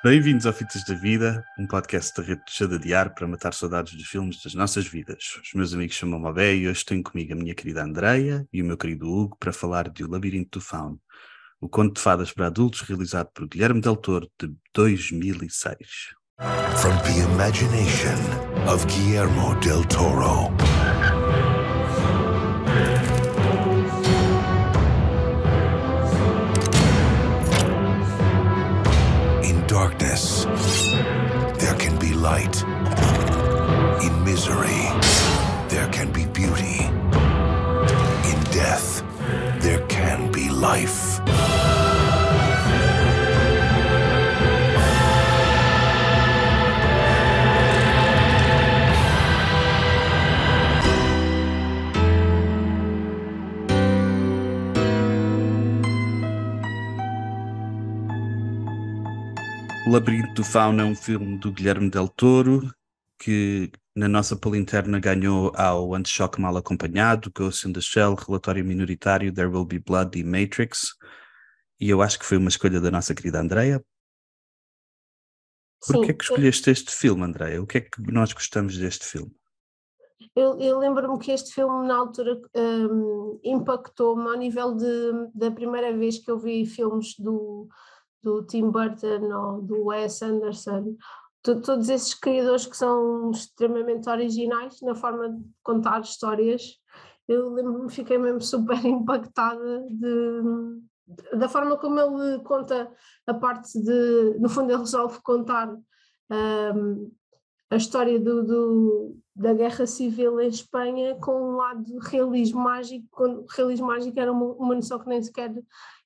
Bem-vindos ao Fitas da Vida, um podcast da rede Teixeira de Ar para matar saudades dos filmes das nossas vidas. Os meus amigos chamam-me Abé e hoje tenho comigo a minha querida Andreia e o meu querido Hugo para falar de O Labirinto do Fauno, o conto de fadas para adultos realizado por Guilherme Del Toro de 2006. From the imagination of Guillermo del Toro. In darkness, there can be light. In misery, there can be beauty. In death, there can be life. O Labirinto do Fauno é um filme do Guilherme Del Toro que na nossa poll interna ganhou ao Anti-Choque Mal Acompanhado, Ghost in the Shell, Relatório Minoritário, There Will Be Blood e Matrix, e eu acho que foi uma escolha da nossa querida Andreia. Porquê é que escolheste este filme, Andreia? O que é que nós gostamos deste filme? Eu lembro-me que este filme na altura impactou-me ao nível da primeira vez que eu vi filmes do Tim Burton ou do Wes Anderson, todos esses criadores que são extremamente originais na forma de contar histórias. Eu lembro-me, fiquei mesmo super impactada da forma como ele conta a parte de, no fundo ele resolve contar a história da Guerra Civil em Espanha com um lado de realismo mágico, quando realismo mágico era uma noção que nem sequer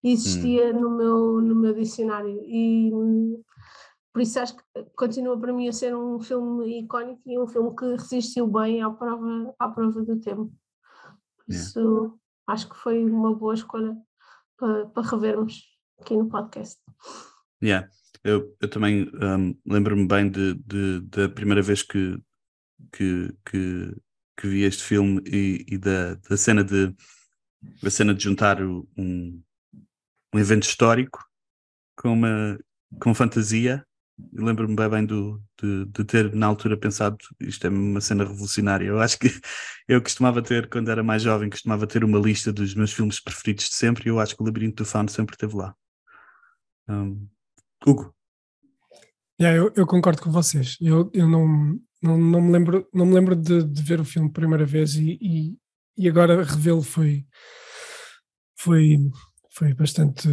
existia no meu dicionário, e por isso acho que continua para mim a ser um filme icónico e um filme que resistiu bem à prova do tempo. Por isso acho que foi uma boa escolha para revermos aqui no podcast. Eu também lembro-me bem da primeira vez que vi este filme e da cena de juntar um evento histórico com fantasia. Eu lembro-me bem de ter na altura pensado, isto é uma cena revolucionária. Eu acho que eu costumava ter, quando era mais jovem, uma lista dos meus filmes preferidos de sempre, e eu acho que o Labirinto do Fauno sempre esteve lá. Hugo? Eu concordo com vocês. Eu não me lembro de ver o filme pela primeira vez e agora revê-lo foi bastante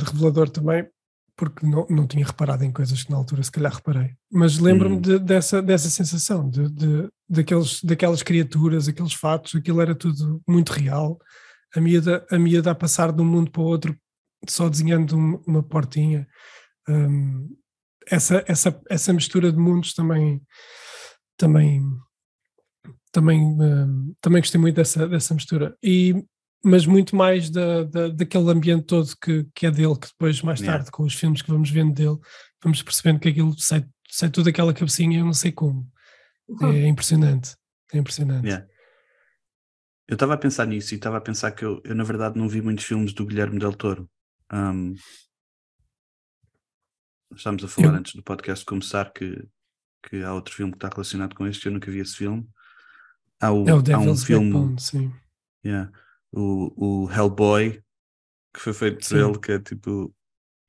revelador também, porque não tinha reparado em coisas que na altura se calhar reparei. Mas lembro-me dessa sensação daquelas criaturas, aqueles fatos, aquilo era tudo muito real. A miúda a passar de um mundo para o outro só desenhando uma portinha. Essa mistura de mundos também gostei muito dessa mistura, mas muito mais daquele ambiente todo que é dele, que depois mais tarde com os filmes que vamos vendo dele vamos percebendo que aquilo sai tudo daquela cabecinha, eu não sei como. É impressionante. Eu estava a pensar nisso e estava a pensar que eu na verdade não vi muitos filmes do Guilherme Del Toro. Estamos a falar antes do podcast começar que há outro filme que está relacionado com este, eu nunca vi esse filme. Há o Devil's Backbone, sim. O Hellboy, que foi feito por ele, que é tipo,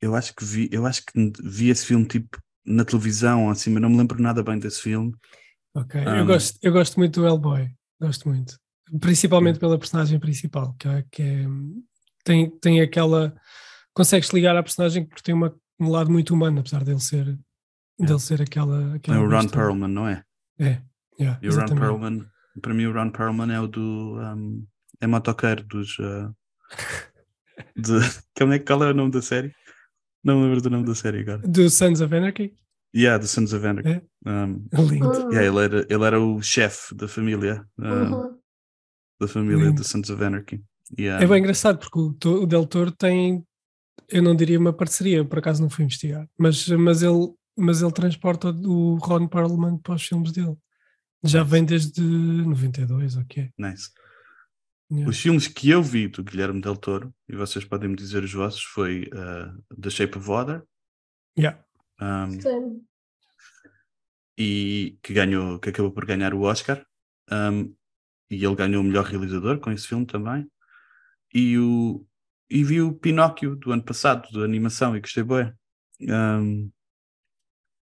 eu acho que vi esse filme tipo na televisão, assim, mas não me lembro nada bem desse filme. Ok, eu gosto muito do Hellboy, gosto muito, principalmente pela personagem principal, tem aquela, consegues ligar à personagem porque tem um lado muito humano, apesar dele ser aquela é o Ron Perlman, não é? E o Ron Perlman, para mim o Ron Perlman é o do é motoqueiro dos qual é o nome da série? Não me lembro do nome da série agora. Do Sons of Anarchy? Do Sons of Anarchy. Lindo. Ele era o chefe da família do Sons of Anarchy. É bem engraçado porque o Del Toro tem, eu não diria uma parceria, por acaso não fui investigar, mas ele transporta o Ron Perlman para os filmes dele. Já vem desde 92, ok. Nice. Os filmes que eu vi do Guilherme Del Toro, e vocês podem me dizer os vossos, foi The Shape of Water, Sim. e que acabou por ganhar o Oscar, e ele ganhou o melhor realizador com esse filme também, e vi o Pinóquio do ano passado, de animação, e gostei bué.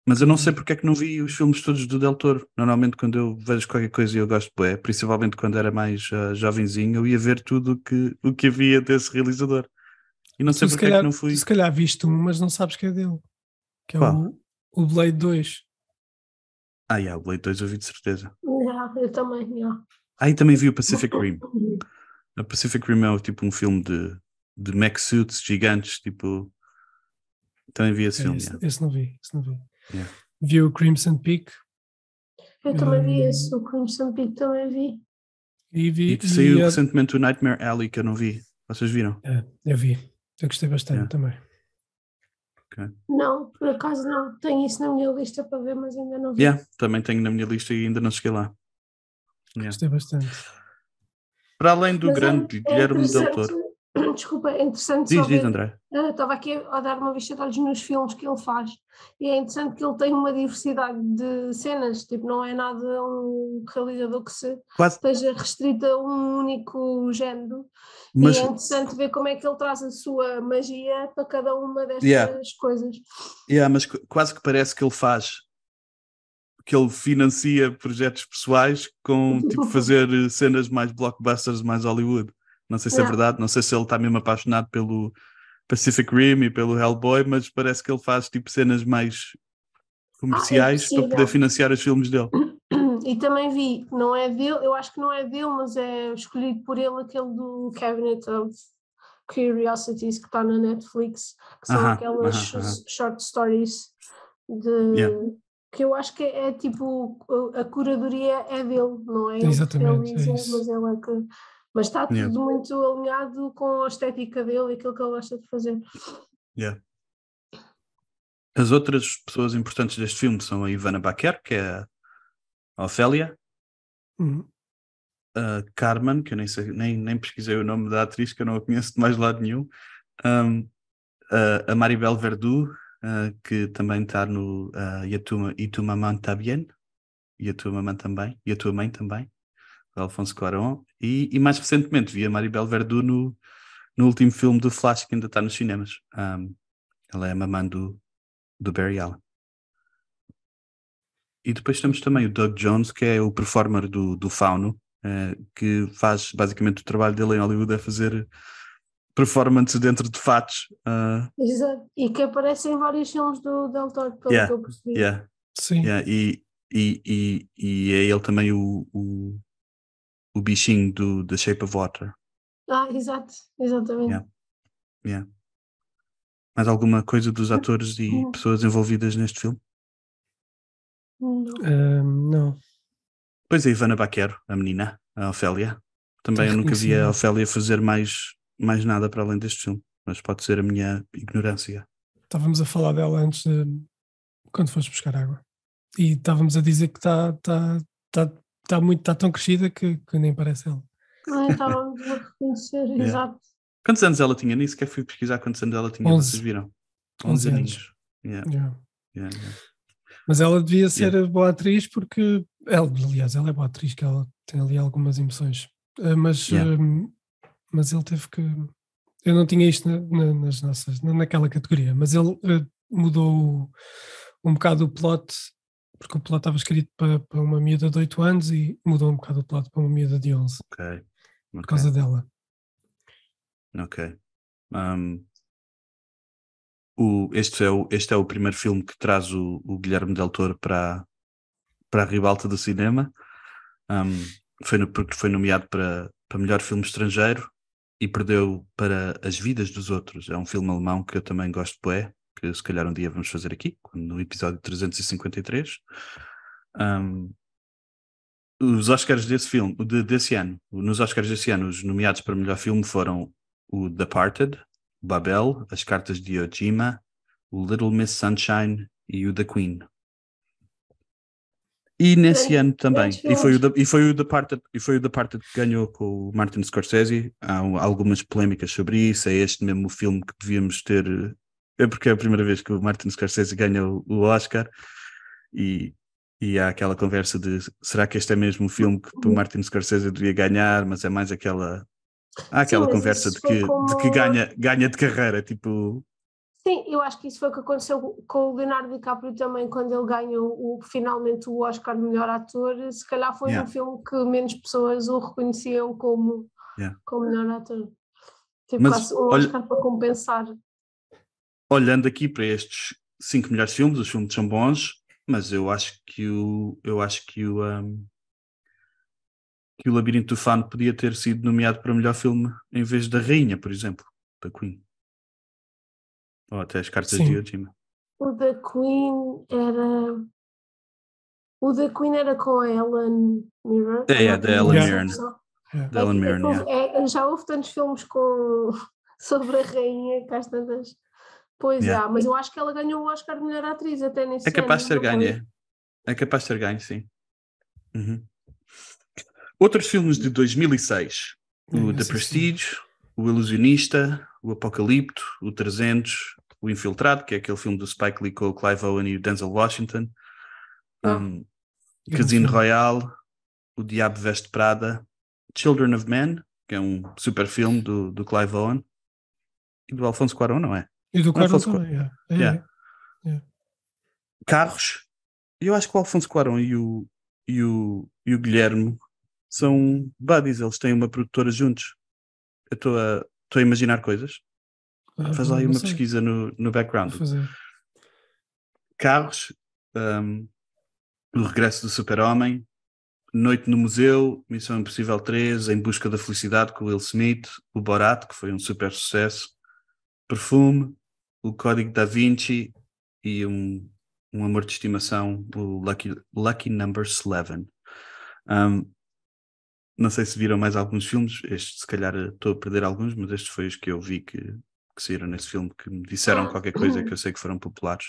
Mas eu não sei porque é que não vi os filmes todos do Del Toro. Normalmente quando eu vejo qualquer coisa e eu gosto bué, principalmente quando era mais jovenzinho, eu ia ver tudo o que havia desse realizador. E não sei porque é que não fui. Tu se calhar viste um, mas não sabes que é dele. Que é Qual? o Blade 2. O Blade 2 eu vi de certeza. Eu também. E também vi o Pacific Rim. O Pacific Rim é tipo um filme de mech suits gigantes, tipo... Também vi esse filme. Esse não vi. Yeah. Vi o Crimson Peak. Eu também vi esse, o Crimson Peak também vi. E saiu recentemente o Nightmare Alley, que eu não vi. Vocês viram? Eu vi. Eu gostei bastante também. Okay. Não, por acaso não. Tenho isso na minha lista para ver, mas ainda não vi. Também tenho na minha lista e ainda não cheguei lá. Gostei bastante. Para além do grande Guilherme Del Toro. Desculpa, é interessante Diz, só ver. André. Estava aqui a dar uma vista de olhos nos filmes que ele faz e é interessante que ele tem uma diversidade de cenas, tipo, não é nada um realizador que esteja restrito a um único género. Mas e é interessante ver como é que ele traz a sua magia para cada uma destas coisas. Mas quase que parece que que ele financia projetos pessoais com tipo fazer cenas mais blockbusters, mais Hollywood. Não sei se é verdade, não sei se ele está mesmo apaixonado pelo Pacific Rim e pelo Hellboy, mas parece que ele faz tipo cenas mais comerciais para poder financiar os filmes dele. E também vi, não é dele, eu acho que não é dele, mas é escolhido por ele aquele do Cabinet of Curiosities que está na Netflix, que são aquelas short stories que eu acho que é tipo, a curadoria é dele, não é? Exatamente, ele mas ele é que... Mas está tudo muito alinhado com a estética dele e aquilo que ele gosta de fazer. As outras pessoas importantes deste filme são a Ivana Baquer, que é a Ofélia, a Carmen, que eu nem sei, nem pesquisei o nome da atriz, que eu não a conheço de mais lado nenhum, a Maribel Verdú, que também está no E Tu Mamãe Tá Bien, e a tua mamãe também, e a tua mãe também, Alfonso Cuarón, e mais recentemente vi a Maribel Verdú no último filme do Flash, que ainda está nos cinemas. Ela é a mamãe do Barry Allen. E depois temos também o Doug Jones, que é o performer do Fauno, que faz basicamente o trabalho dele em Hollywood é fazer performances dentro de fatos. Exato, e que aparece em vários filmes do Del Toro, pelo que eu percebi. Sim. E é ele também o bichinho do The Shape of Water. Exatamente. Mais alguma coisa dos atores e pessoas envolvidas neste filme? Não. Pois é, Ivana Baquero, a menina, a Ofélia. Também eu nunca vi a Ofélia fazer mais nada para além deste filme, mas pode ser a minha ignorância. Estávamos a falar dela antes quando foste buscar água. E estávamos a dizer que está tão crescida que nem parece ela. Estávamos a reconhecer, exato. Quantos anos ela tinha? Nem sequer fui pesquisar quantos anos ela tinha, 11. Vocês viram? 11 anos. Yeah. Mas ela devia ser boa atriz porque ela é boa atriz, que ela tem ali algumas emoções. Mas ele teve que... Eu não tinha isto naquela categoria, mas ele mudou um bocado o plot, porque o plot estava escrito para uma miúda de 8 anos e mudou um bocado o plot para uma miúda de 11. Por causa dela. Ok. Este é o primeiro filme que traz o Guilherme Del Toro para a ribalta do cinema. Foi nomeado para melhor filme estrangeiro e perdeu para As Vidas dos Outros. É um filme alemão que eu também gosto bué, que se calhar um dia vamos fazer aqui, no episódio 353. Os Oscars desse ano, nos Oscars desse ano, os nomeados para melhor filme foram o Departed, o Babel, As Cartas de Iwo Jima, o Little Miss Sunshine e o The Queen. E nesse ano também, e foi o Departed que ganhou com o Martin Scorsese. Há algumas polémicas sobre isso. É este mesmo o filme que devíamos ter é porque é a primeira vez que o Martin Scorsese ganha o Oscar e há aquela conversa de será que este é mesmo o filme que o Martin Scorsese devia ganhar, mas é mais aquela... Há aquela Sim, mas conversa isso de foi que como... ganha de carreira, tipo... Sim, eu acho que isso foi o que aconteceu com o Leonardo DiCaprio também, quando ele ganhou finalmente o Oscar de melhor ator. Se calhar foi um filme que menos pessoas o reconheciam como melhor ator. Tipo, Mas, quase um Oscar para compensar. olhando aqui para estes 5 melhores filmes, os filmes são bons, mas eu acho que o Labirinto do Fauno podia ter sido nomeado para melhor filme em vez da Rainha, por exemplo, da Queen. Ou até as Cartas de Ojima. O da Queen era com a Helen Mirren. Da Helen Mirren. Da Helen Mirren, já houve tantos filmes sobre a rainha que às tantas... Pois mas eu acho que ela ganhou o Oscar de melhor atriz até nesse ano. É capaz de ter ganho, é capaz de ter ganho, sim. Uhum. Outros filmes de 2006. O The Prestige, O Ilusionista, O Apocalipto, O 300, O Infiltrado, que é aquele filme do Spike Lee com o Clive Owen e o Denzel Washington. Casino Royale, O Diabo Veste Prada, Children of Men, que é um super filme do Clive Owen e do Alfonso Cuarón, não é? E do Cuarón também, Carros. Eu acho que o Alfonso Cuarón e o Guilherme são buddies, eles têm uma produtora juntos. Eu estou a imaginar coisas. Faz lá aí uma pesquisa no background. Carros, O Regresso do Super-Homem, Noite no Museu, Missão Impossível 3, Em Busca da Felicidade com Will Smith, o Borat, que foi um super sucesso, Perfume, o Código da Vinci e um amor de estimação, o Lucky Number 11. Não sei se viram mais alguns filmes, este se calhar estou a perder alguns, mas estes foi os que eu vi que saíram nesse filme, que me disseram qualquer coisa que eu sei que foram populares.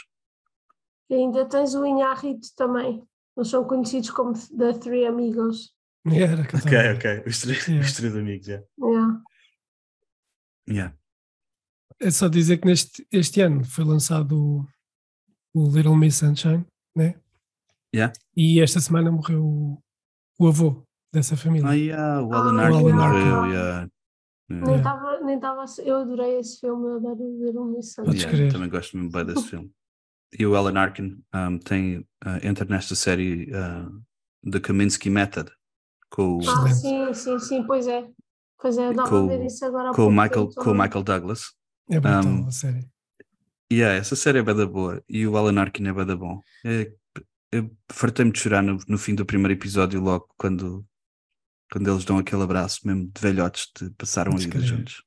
E ainda tens o Inharrito também. Eles são conhecidos como The Three Amigos. Ok. Os três amigos, É só dizer que este ano foi lançado o Little Miss Sunshine, né? E esta semana morreu o avô dessa família. O Alan Arkin morreu. Nem estava. Eu adorei esse filme, eu adoro o Little Miss Sunshine. Também gosto muito bem desse filme. E o Alan Arkin entra nesta série The Kaminsky Method com sim, pois é. Dava a ver isso agora com o Michael Douglas. É brutal a série. Essa série é bada boa e o Alan Arkin é bada bom. Eu fartei-me de chorar no fim do primeiro episódio, logo quando eles dão aquele abraço mesmo de velhotes de passaram a vida juntos.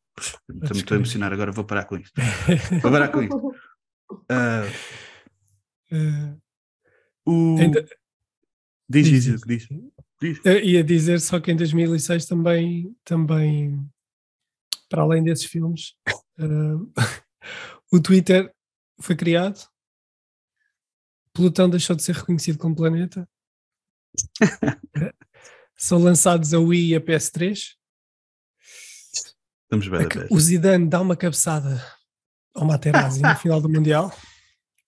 Também estou a emocionar agora, vou parar com isto. Diz. Ia dizer só que em 2006 também para além desses filmes, o Twitter foi criado, Plutão deixou de ser reconhecido como planeta, são lançados a Wii e a PS3. Estamos bem, o Zidane dá uma cabeçada ao Materazzi no final do Mundial.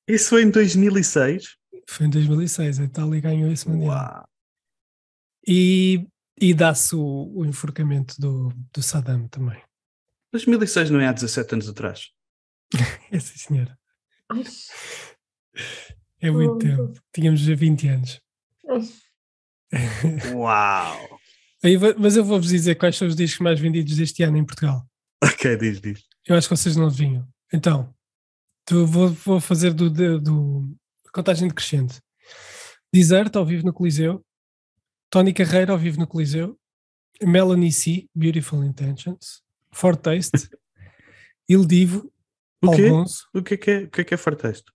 Isso foi em 2006? Foi em 2006, a Itália ganhou esse Mundial. Uau. E dá-se o enforcamento do Saddam também. 2006 não é há 17 anos atrás? É sim, senhora. É muito tempo. Tínhamos já 20 anos. Uau! Mas eu vou-vos dizer quais são os discos mais vendidos deste ano em Portugal. Ok, diz. Eu acho que vocês não adivinham. Então, vou fazer do contagem decrescente. Desert, ao vivo no Coliseu. Tony Carreira, ao vivo no Coliseu. Melanie C, Beautiful Intentions. Fortaste. Il Divo. Albonso. O que é Fortaste?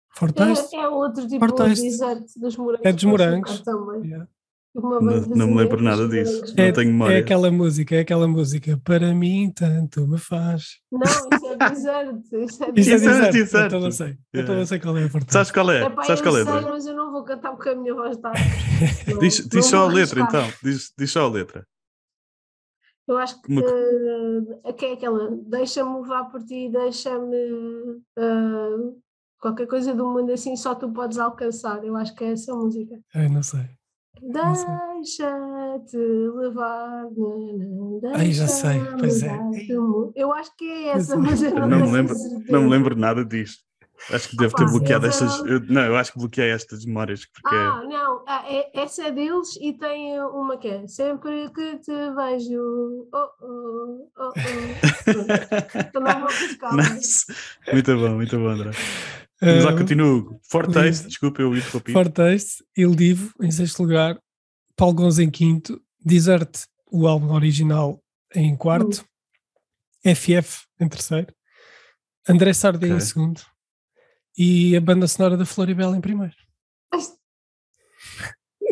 Fortaste? É outro tipo de Desert dos morangos. É dos morangos. Também. Não me lembro nada disso. Não tenho memória. É aquela música. Para mim, tanto me faz. Não, isso é Desert. Isso é Desert. Então não sei qual é a Fortaste. Sabes qual é? Eu sei, mas eu não vou cantar porque a minha voz está. Diz só a letra, então. Diz só a letra. Eu acho que é aquela, deixa-me levar por ti, deixa-me qualquer coisa do mundo assim, só tu podes alcançar. Eu acho que é essa música. Não sei. Deixa-te levar. Já sei, pois é. Eu acho que é essa, mas eu não tenho certeza. Não me lembro nada disto. Acho que devo ter bloqueado estas. Eu acho que bloqueei estas memórias. Porque não, essa é deles e tem uma que é sempre que te vejo. Então não vou buscar. Muito bom, André. Mas lá continuo. Fortaste, desculpa, eu interrompi. Fortaste, Il Divo em sexto lugar, Paulo Gonzo em quinto, Desert, o álbum original, em quarto, FF em terceiro, André Sardinha em segundo e a banda sonora da Floribela em primeiro.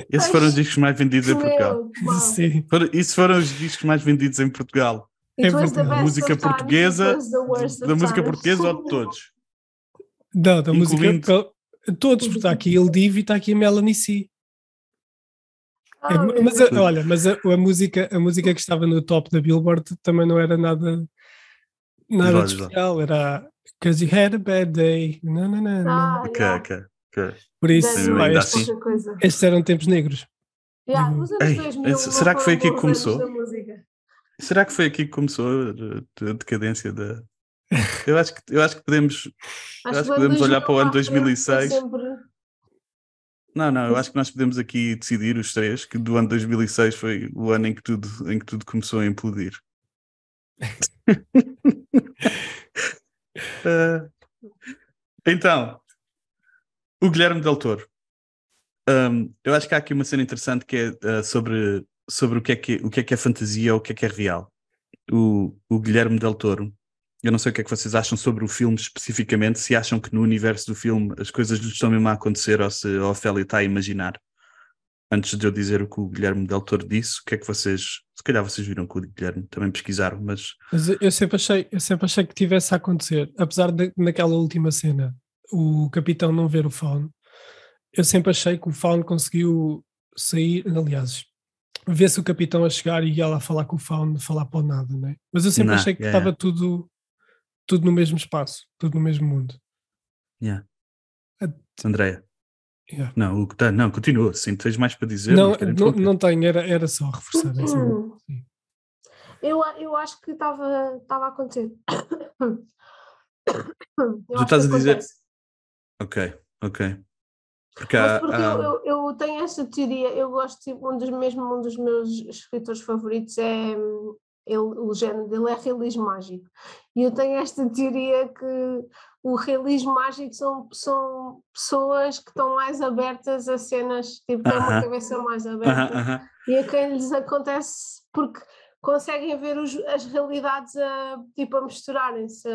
Esses foram os discos mais vendidos em Portugal. Sim. Isso foram os discos mais vendidos em Portugal. Da música portuguesa, da música portuguesa ou de todos? Não, da música todos, porque está aqui Il Divo e está aqui a Melanie C. Mas a música que estava no top da Billboard também não era nada de especial, era Because You Had a Bad Day. Ok. Por isso, estes eram tempos negros. Será que foi aqui que começou? Será que foi aqui que começou a decadência da... Eu acho que podemos olhar para o ano 2006. Não, eu acho que nós podemos aqui decidir os três que do ano 2006 foi o ano em que tudo começou a implodir. Então, o Guilherme Del Toro. Eu acho que há aqui uma cena interessante que é sobre o que é fantasia ou o que é real. O Guilherme Del Toro, eu não sei o que é que vocês acham sobre o filme especificamente, se acham que no universo do filme as coisas lhe estão mesmo a acontecer ou se a Ofélia está a imaginar. Antes de eu dizer o que o Guilherme Del Toro disse, o que é que vocês... Se calhar vocês viram que o Guilherme também pesquisaram, mas eu sempre achei que tivesse a acontecer. Apesar de naquela última cena o capitão não ver o Fauno, eu sempre achei que o Fauno conseguiu sair, aliás, ver-se o capitão a chegar e ia lá falar com o Fauno, falar para o nada, não é? Mas eu sempre achei que estava tudo no mesmo espaço, tudo no mesmo mundo. Andréia. Não, continua, sim, tens mais para dizer? Não tenho, era só reforçar essa. Eu acho que estava a acontecer. Tu estás a dizer? Ok. Porque eu tenho essa teoria, eu gosto, um dos meus escritores favoritos é o género dele é realismo mágico, e eu tenho esta teoria que o realismo mágico são pessoas que estão mais abertas a cenas, tipo, têm uma cabeça mais aberta, e a quem lhes acontece porque conseguem ver as realidades a misturarem-se,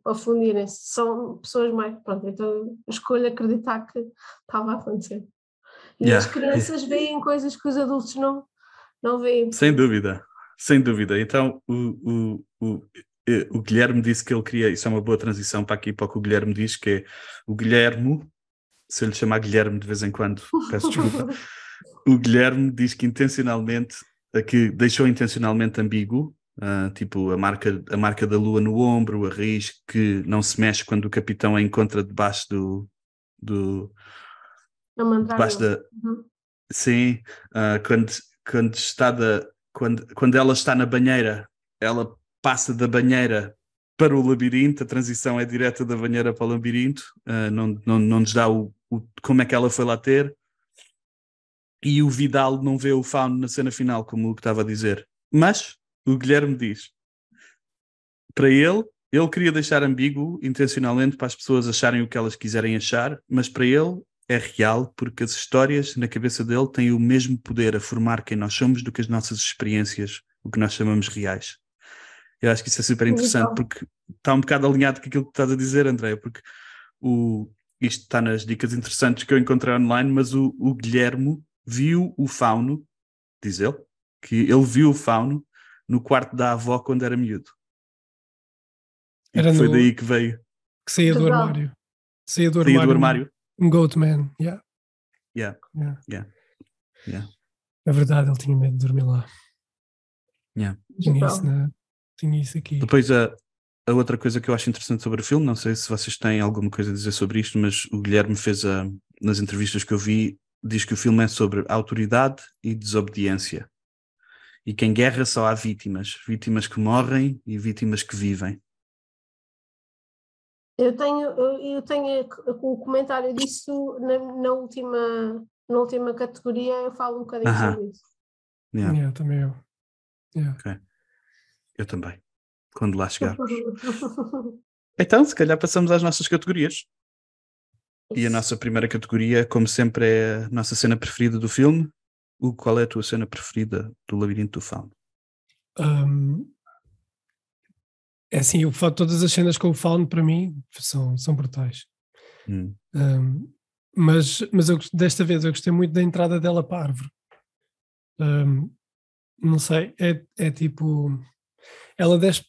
a fundirem-se. São pessoas mais... Pronto, então escolho acreditar que estava a acontecer. E as crianças veem coisas que os adultos não veem. Sem dúvida. Então, o Guilherme disse que ele queria... Isso é uma boa transição para aqui, para o que o Guilherme diz, que é o Guilherme... Se eu lhe chamar Guilherme de vez em quando, peço desculpa. O Guilherme diz que intencionalmente... que deixou intencionalmente ambíguo, tipo a marca da lua no ombro, a raiz que não se mexe quando o capitão a encontra debaixo debaixo da... Sim, quando ela está na banheira, ela passa da banheira para o labirinto, a transição é direta da banheira para o labirinto, não nos dá como é que ela foi lá ter. E o Vidal não vê o Fauno na cena final, como o que estava a dizer. Mas o Guilherme diz, para ele queria deixar ambíguo intencionalmente para as pessoas acharem o que elas quiserem achar, mas para ele é real porque as histórias na cabeça dele têm o mesmo poder a formar quem nós somos do que as nossas experiências, o que nós chamamos reais. Eu acho que isso é super interessante porque está um bocado alinhado com aquilo que estás a dizer, André, porque isto está nas dicas interessantes que eu encontrei online, mas o Guilherme viu o Fauno, diz ele, que ele viu o Fauno no quarto da avó quando era miúdo. E foi daí que veio. Que saía do armário. Saía do armário. Um Goatman, Yeah. É verdade, ele tinha medo de dormir lá. Yeah. Tinha isso aqui. Depois a outra coisa que eu acho interessante sobre o filme, não sei se vocês têm alguma coisa a dizer sobre isto, mas o Guilherme fez nas entrevistas que eu vi, diz que o filme é sobre autoridade e desobediência. E que em guerra só há vítimas que morrem e vítimas que vivem. Eu tenho o comentário disso na última categoria, eu falo um bocadinho sobre isso. Yeah. Também eu. Yeah. Okay. Eu também, quando lá chegarmos. Então, se calhar passamos às nossas categorias. E a nossa primeira categoria, como sempre, é a nossa cena preferida do filme. Qual é a tua cena preferida do Labirinto do Fauno? É assim, todas as cenas com o Fauno para mim são brutais. Mas desta vez eu gostei muito da entrada dela para a árvore. Não sei, é tipo, ela desce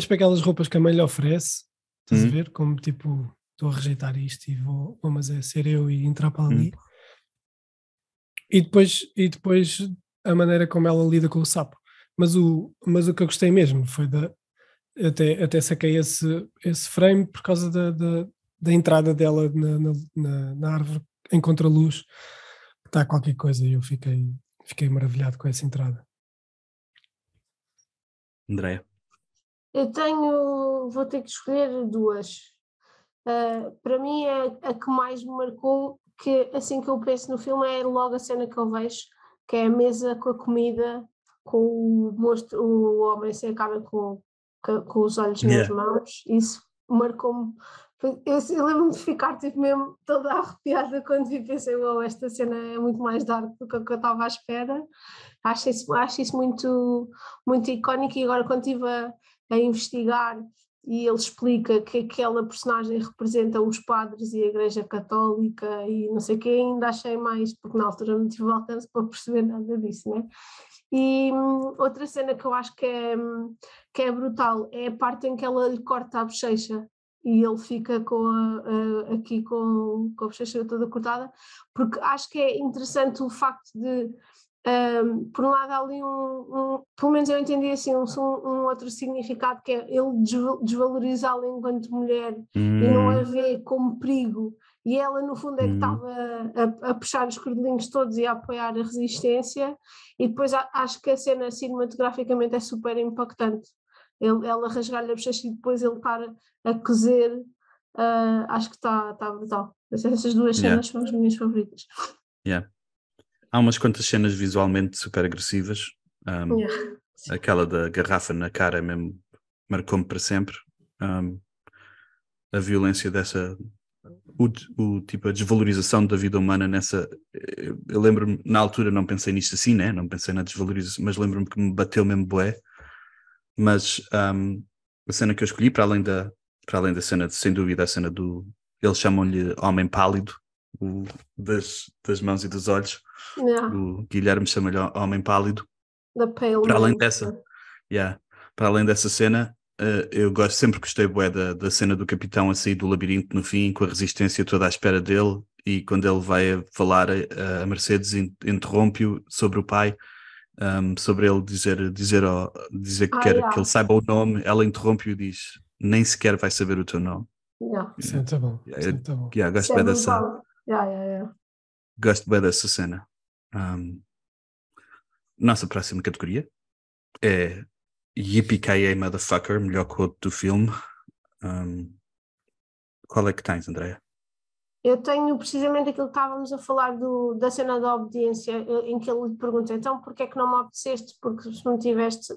para aquelas roupas que a mãe lhe oferece, estás a ver? Como tipo, estou a rejeitar isto e vou mas é ser eu e entrar para ali. E depois a maneira como ela lida com o sapo. Mas o que eu gostei mesmo foi até saquei esse frame por causa da entrada dela na árvore em contraluz, que está qualquer coisa, e eu fiquei maravilhado com essa entrada. Andréia? Vou ter que escolher duas. Para mim a que mais me marcou, que assim que eu penso no filme é logo a cena que eu vejo, que é a mesa com a comida, com o monstro, o homem se acaba com os olhos nas mãos. Isso marcou-me. Eu lembro-me de ficar tipo mesmo toda arrepiada quando vi, pensei, esta cena é muito mais dark do que eu estava à espera. Acho isso muito, muito icónico, e agora quando estive a investigar e ele explica que aquela personagem representa os padres e a Igreja Católica e não sei o que, ainda achei mais, porque na altura não tive alcance para perceber nada disso, né? E outra cena que eu acho que é brutal é a parte em que ela lhe corta a bochecha e ele fica aqui com a bochecha toda cortada, porque acho que é interessante o facto de por um lado há ali pelo menos eu entendi assim um outro significado, que é ele desvalorizá-la enquanto mulher e não a vê como perigo, e ela no fundo é que estava a puxar os cordelinhos todos e a apoiar a resistência. E depois acho que a cena cinematograficamente é super impactante, ela rasgar-lhe a bochecha e depois ele estar a cozer. Acho que está brutal. Essas duas cenas são as minhas favoritas. Há umas quantas cenas visualmente super agressivas. Aquela da garrafa na cara mesmo marcou-me para sempre. A violência dessa, tipo, a desvalorização da vida humana nessa. Eu lembro-me, na altura não pensei nisto assim, né? Não pensei na desvalorização, mas lembro-me que me bateu mesmo bué. Mas a cena que eu escolhi, para além da cena, sem dúvida, a cena eles chamam-lhe Homem Pálido, das mãos e dos olhos. O Guilherme chama-lhe Homem Pálido. Para além dessa cena, eu sempre gostei bué da cena do capitão a sair do labirinto no fim, com a resistência toda à espera dele, e quando ele vai falar, a Mercedes interrompe-o sobre o pai, sobre ele dizer que quer que ele saiba o nome. Ela interrompe-o e diz: nem sequer vai saber o teu nome. Sim, tá bom. Gosto bem dessa. Gosto bem dessa cena. Nossa próxima categoria é Yippee-ki-yay Motherfucker, melhor quote do filme. Qual é que tens, Andréia? Eu tenho precisamente aquilo que estávamos a falar da cena da obediência, em que ele lhe pergunta: então porquê é que não me obedeceste? Porque se não tiveste.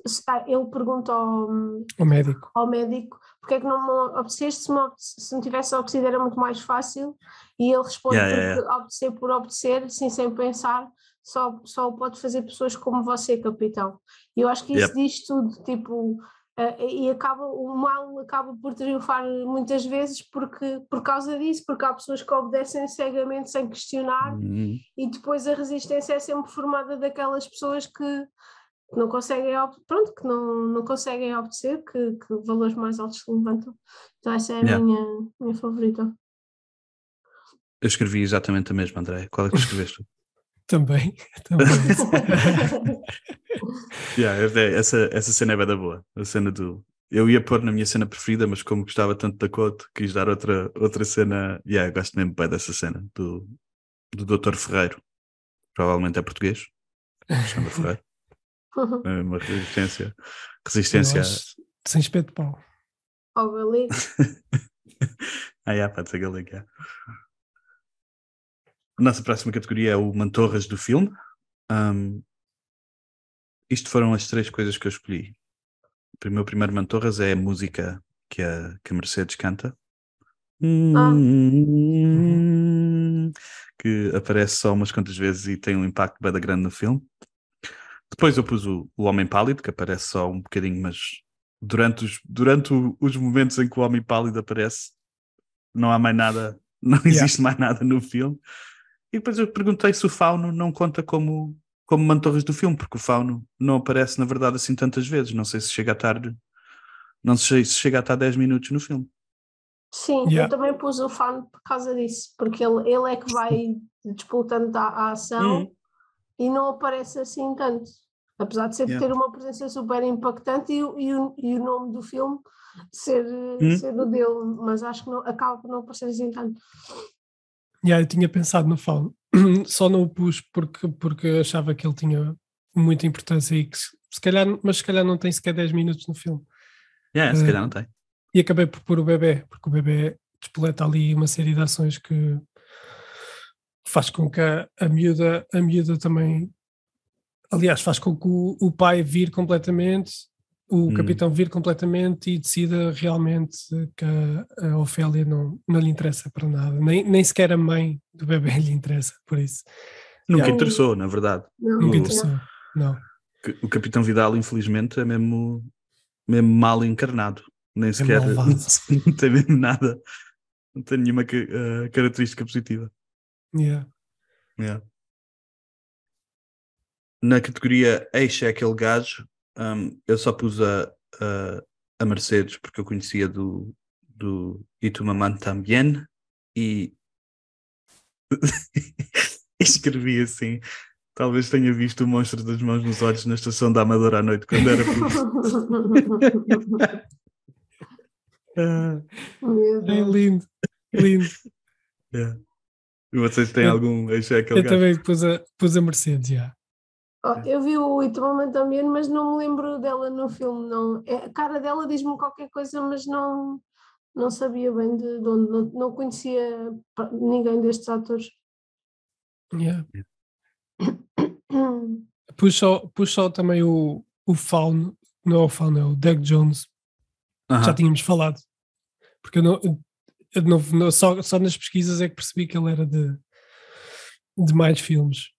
Ele pergunta ao médico porque é que não me obedeceste, se não tivesse obedecido era muito mais fácil. E ele responde: porque obedecer por obedecer, assim, sem pensar, só pode fazer pessoas como você, capitão. E eu acho que isso diz tudo, tipo. E o mal acaba por triunfar muitas vezes por causa disso, porque há pessoas que obedecem cegamente sem questionar, e depois a resistência é sempre formada daquelas pessoas que não conseguem, que não conseguem obedecer, que valores mais altos se levantam. Então essa é a minha favorita. Eu escrevi exatamente a mesma, André. Qual é que tu escreveste? Também. Essa cena é bem da boa. A cena do... Eu ia pôr na minha cena preferida, mas como gostava tanto da Quote, quis dar outra cena. Eu gosto mesmo bem dessa cena do Dr. Ferreiro. Provavelmente é português. Alexandre Ferreiro. É uma resistência. Sem espeto de pau. Ao galego. Pode ser galego. A nossa próxima categoria é o Mantorras do filme. Isto foram as 3 coisas que eu escolhi. O meu primeiro Mantorras é a música que a Mercedes canta. Que aparece só umas quantas vezes e tem um impacto bem grande no filme. Depois eu pus o Homem Pálido, que aparece só um bocadinho, mas durante os momentos em que o Homem Pálido aparece, não há mais nada, não existe mais nada no filme. E depois eu perguntei se o Fauno não conta como Mantorras do filme, porque o Fauno não aparece, na verdade, assim tantas vezes. Não sei se chega a estar 10 minutos no filme. Sim, eu também pus o Fauno por causa disso, porque ele é que vai disputando a ação e não aparece assim tanto. Apesar de ter uma presença super impactante e o nome do filme ser o dele, mas acho que acaba por não aparecer assim tanto. Eu tinha pensado no Fauno, só não o pus porque achava que ele tinha muita importância e que se calhar não tem sequer 10 minutos no filme. Se calhar não tem. E acabei por pôr o bebê, porque o bebê despoleta ali uma série de ações que faz com que a miúda também, aliás, faz com que o pai vire completamente, o capitão vire completamente e decida realmente que a Ofélia não lhe interessa para nada, nem sequer a mãe do bebê lhe interessa, por isso. Nunca interessou, na verdade. Nunca interessou, não. O Capitão Vidal, infelizmente, é mesmo mal encarnado. Nem sequer não tem mesmo nada, não tem nenhuma característica positiva. Na categoria Eixe é aquele gajo, eu só pus a Mercedes porque eu conhecia do E tu mamãe também e escrevi assim. Talvez tenha visto o Monstro das Mãos nos Olhos na estação da Amadora à noite quando era É lindo. E vocês têm algum Eixe é aquele gajo? Eu também pus a Mercedes, Eu vi o Itumaman também, mas não me lembro dela no filme. Não. A cara dela diz-me qualquer coisa, mas não sabia bem de onde. Não conhecia ninguém destes atores. Pus só também o Fauno, não é o Fauno, é o Doug Jones. Já tínhamos falado. Porque eu só nas pesquisas é que percebi que ele era de mais filmes.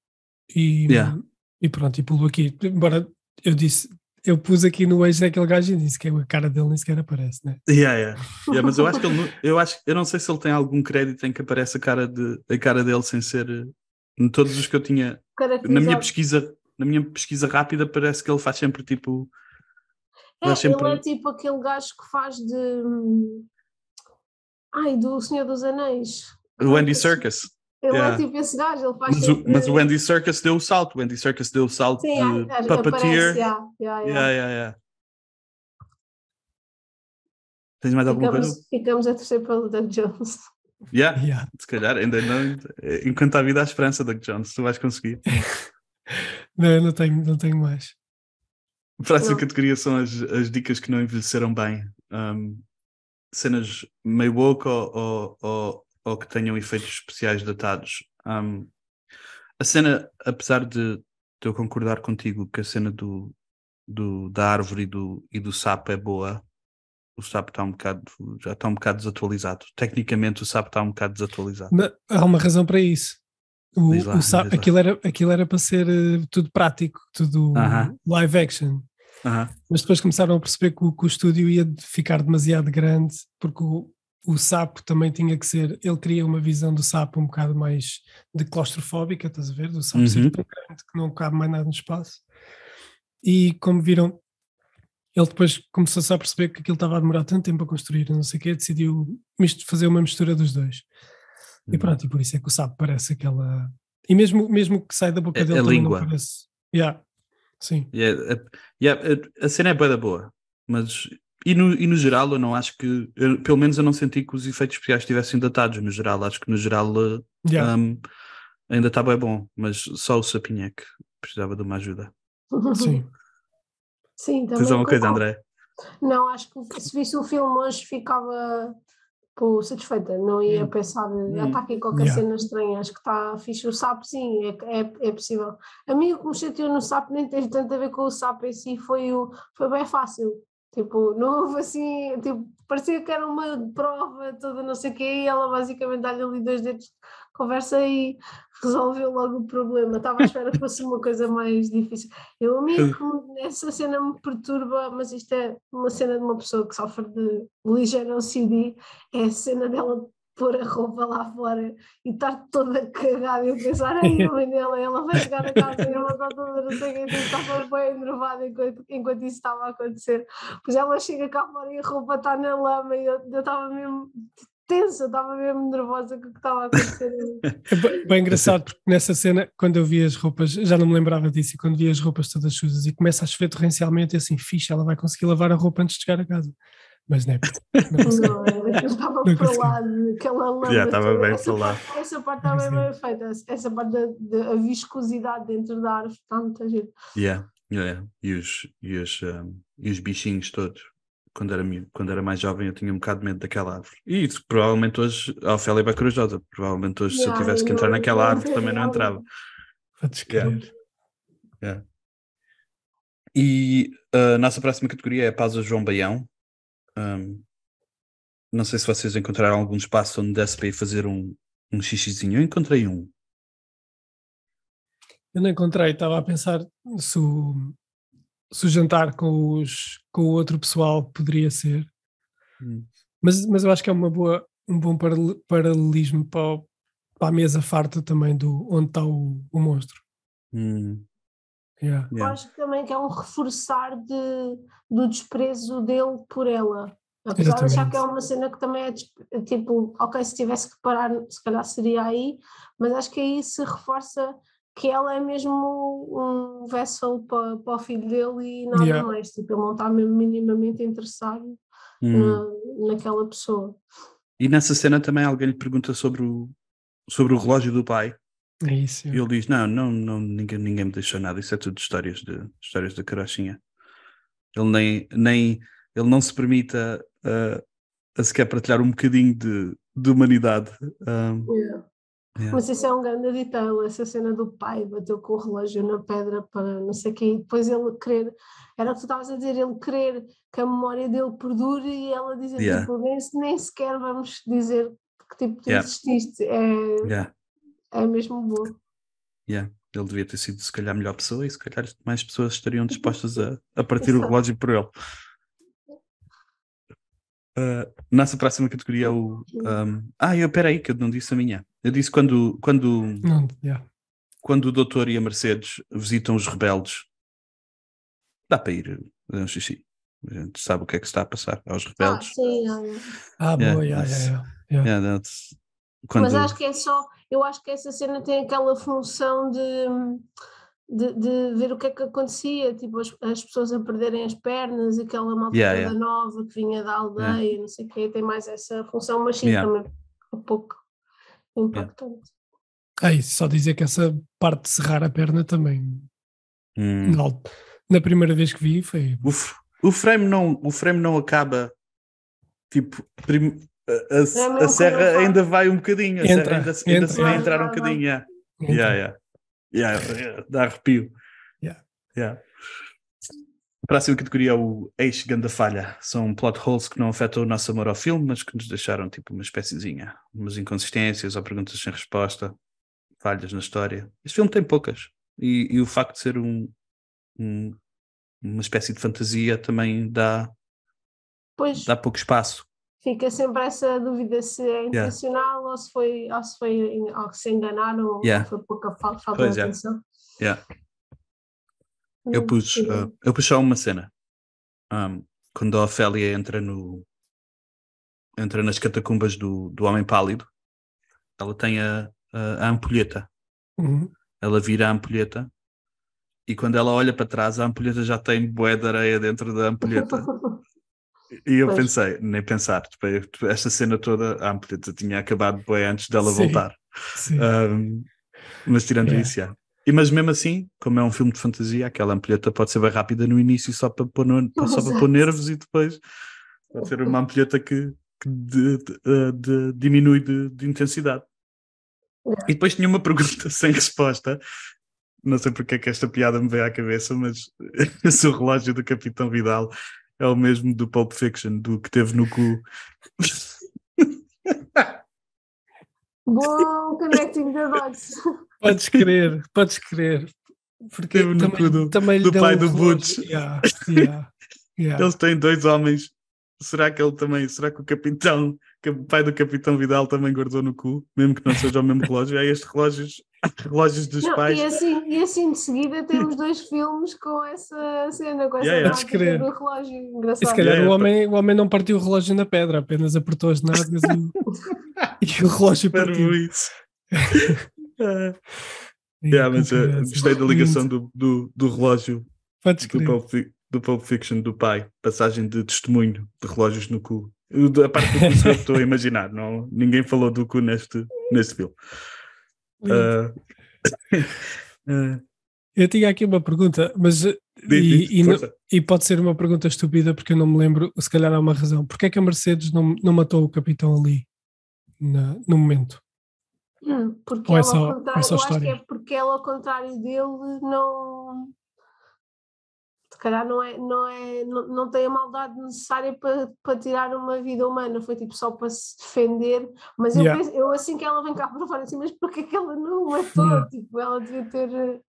E pronto, e pulo aqui. Embora eu pus aqui no Eixe daquele gajo e disse que a cara dele nem sequer aparece, né? Mas eu acho que eu não sei se ele tem algum crédito em que aparece a cara dele sem ser em todos os que eu tinha na minha pesquisa rápida parece que ele faz sempre tipo ele é tipo aquele gajo que faz do Senhor dos Anéis, o Andy Serkis. Ele é tipo esse gajo, ele faz mas o Andy Serkis deu o salto. O Andy Serkis deu o salto de puppeteer. Tens mais alguma coisa? Ficamos a torcer pelo Doug Jones. Se calhar ainda não. Enquanto há vida há esperança, Doug Jones, tu vais conseguir. Não tenho mais. A próxima categoria são as dicas que não envelheceram bem. Cenas meio woke ou que tenham efeitos especiais datados. A cena, apesar de eu concordar contigo que a cena da árvore e do sapo é boa, o sapo já está um bocado desatualizado. Tecnicamente o sapo está um bocado desatualizado. Mas há uma razão para isso. O sapo, aquilo era para ser tudo prático, tudo live action. Mas depois começaram a perceber que o estúdio ia ficar demasiado grande, porque o sapo também tinha que ser, ele queria uma visão do sapo um bocado mais de claustrofóbica, estás a ver? Do sapo ser tão grande que não cabe mais nada no espaço. E como viram, ele depois começou-se a perceber que aquilo estava a demorar tanto tempo a construir, não sei o quê, decidiu fazer uma mistura dos dois. E pronto, e por isso é que o sapo parece E mesmo que sai da boca dele a também língua. não parece. Yeah. Sim. A cena é bué da boa, mas e no geral eu não acho que, pelo menos eu não senti que os efeitos especiais estivessem datados no geral, acho que no geral Yeah. ainda está bem bom, mas só o Sapinho é que precisava de uma ajuda. Sim. Sim, Tens também alguma coisa, concordo. André? Não, acho que se visse o filme hoje ficava satisfeita, não ia pensar, está aqui qualquer Yeah. cena estranha, acho que está fixe. O sapo, sim, é possível. A mim o que me chateou no sapo nem teve tanto a ver com o sapo em si, foi bem fácil. Tipo, não houve assim, tipo, parecia que era uma prova toda, não sei o quê, e ela basicamente dá-lhe ali 2 dedos de conversa e resolveu logo o problema. Estava à espera que fosse uma coisa mais difícil. A mim, essa cena me perturba, mas isto é uma cena de uma pessoa que sofre de ligeiro OCD, é a cena dela pôr a roupa lá fora e estar toda cagada e eu pensar, ai, a mãe dela, ela vai chegar a casa e ela está toda, não sei o que, estava bem enervada enquanto isso estava a acontecer. Pois ela chega cá fora e a roupa está na lama e eu estava mesmo tensa, estava mesmo nervosa com o que estava a acontecer. É bem engraçado porque nessa cena, quando eu vi as roupas, já não me lembrava disso, e quando vi as roupas todas sujas e começa a chover torrencialmente, assim, fixe, ela vai conseguir lavar a roupa antes de chegar a casa. Mas não é, não consegui. Não, aquilo estava Não para consegui. lá, aquela lama Estava toda. bem para lá. Essa parte estava bem feita, essa parte da viscosidade dentro da árvore está muito giro. Yeah. E os bichinhos todos. Quando era mais jovem eu tinha um bocado de medo daquela árvore. E isso, provavelmente hoje, a Ofélia é bem corajosa. Provavelmente hoje, se eu tivesse que entrar naquela árvore, também não entrava. Podes crer. Yeah. E a nossa próxima categoria é a pausa João Baião. Não sei se vocês encontraram algum espaço onde desse para ir fazer um xixizinho. Eu encontrei um. Eu não encontrei, estava a pensar se o jantar com o outro pessoal poderia ser. Mas eu acho que é um bom paralelismo para a mesa farta também onde está o monstro. Yeah. Eu acho também que é um reforçar do desprezo dele por ela. Apesar de achar que é uma cena que também é tipo, ok, se tivesse que parar, se calhar seria aí, mas acho que aí se reforça que ela é mesmo um vessel para o filho dele e nada mais. Tipo, ele não está mesmo minimamente interessado naquela pessoa. E nessa cena também alguém lhe pergunta sobre o relógio do pai. É isso. E ele diz, não, ninguém me deixou nada, isso é tudo histórias da carochinha. Ele ele não se permite a sequer partilhar um bocadinho de humanidade. Mas isso é um grande detail, essa cena do pai bateu com o relógio na pedra para não sei o quê, e depois ele querer, era o que tu estavas a dizer, ele querer que a memória dele perdure e ela dizer, tipo, nem sequer vamos dizer que tipo tu exististe, é mesmo bom. Ele devia ter sido se calhar a melhor pessoa e se calhar mais pessoas estariam dispostas a partir o relógio por ele. Nossa próxima categoria é o... Peraí, que eu não disse a minha. Eu disse quando o doutor e a Mercedes visitam os rebeldes, dá para ir fazer um xixi. A gente sabe o que é que se está a passar aos rebeldes. Mas acho que é só... Eu acho que essa cena tem aquela função de ver o que é que acontecia, tipo as pessoas a perderem as pernas, aquela malta toda nova que vinha da aldeia, não sei o quê, tem mais essa função, mas sim, também um pouco impactante. Isso, só dizer que essa parte de serrar a perna também, na primeira vez que vi, foi... O frame não acaba, tipo... A serra ainda vai um bocadinho, ainda se vai entrar um bocadinho. Dá arrepio. A próxima categoria é o Eixe Ganda Falha. São plot holes que não afetam o nosso amor ao filme, mas que nos deixaram tipo uma espéciezinha, umas inconsistências ou perguntas sem resposta, falhas na história. Este filme tem poucas. E o facto de ser uma espécie de fantasia também dá pouco espaço. Fica sempre essa dúvida se é intencional ou se enganaram ou foi pouca falta de atenção. Eu pus só uma cena. Quando a Ofélia entra nas catacumbas do Homem Pálido, ela tem a ampulheta ela vira a ampulheta e quando ela olha para trás, a ampulheta já tem bué de areia dentro da ampulheta. E eu pensei, nem pensar, tipo, esta cena toda, a ampulheta tinha acabado bué antes dela voltar. Sim. Mas tirando isso, já. E mas mesmo assim, como é um filme de fantasia, aquela ampulheta pode ser bem rápida no início só para pôr, só para pôr nervos, e depois pode ser uma ampulheta que diminui de intensidade. E depois tinha uma pergunta sem resposta. Não sei porque é que esta piada me veio à cabeça, mas esse relógio do Capitão Vidal é o mesmo do Pulp Fiction, do que teve no cu. Bom connecting the dots. Podes crer. Porque Teve no cu também do pai do Butch. Yeah. Eles têm 2 homens. Será que o capitão, o pai do Capitão Vidal também guardou no cu, mesmo que não seja o mesmo relógio? É estes relógios dos pais. E assim de seguida temos 2 filmes com essa cena, com essa Podes crer. do relógio. Engraçado. E se calhar o homem não partiu o relógio na pedra, apenas apertou as nádegas e o relógio partiu. Isso. Mas gostei da ligação do relógio do Pulp Fiction do pai, passagem de testemunho de relógios no cu. A parte do cu estou a imaginar, ninguém falou do cu neste filme. Eu tinha aqui uma pergunta, mas e pode ser uma pergunta estúpida porque eu não me lembro, se calhar há uma razão. Porquê é que a Mercedes não matou o capitão ali no momento? Porque ou ela, é só ao contrário, eu história? acho que é porque ela, ao contrário dele, não, se calhar não tem a maldade necessária para tirar uma vida humana, foi tipo só para se defender, mas eu assim que ela vem cá para fora assim, mas porquê que ela não o matou? Tipo, ela devia ter...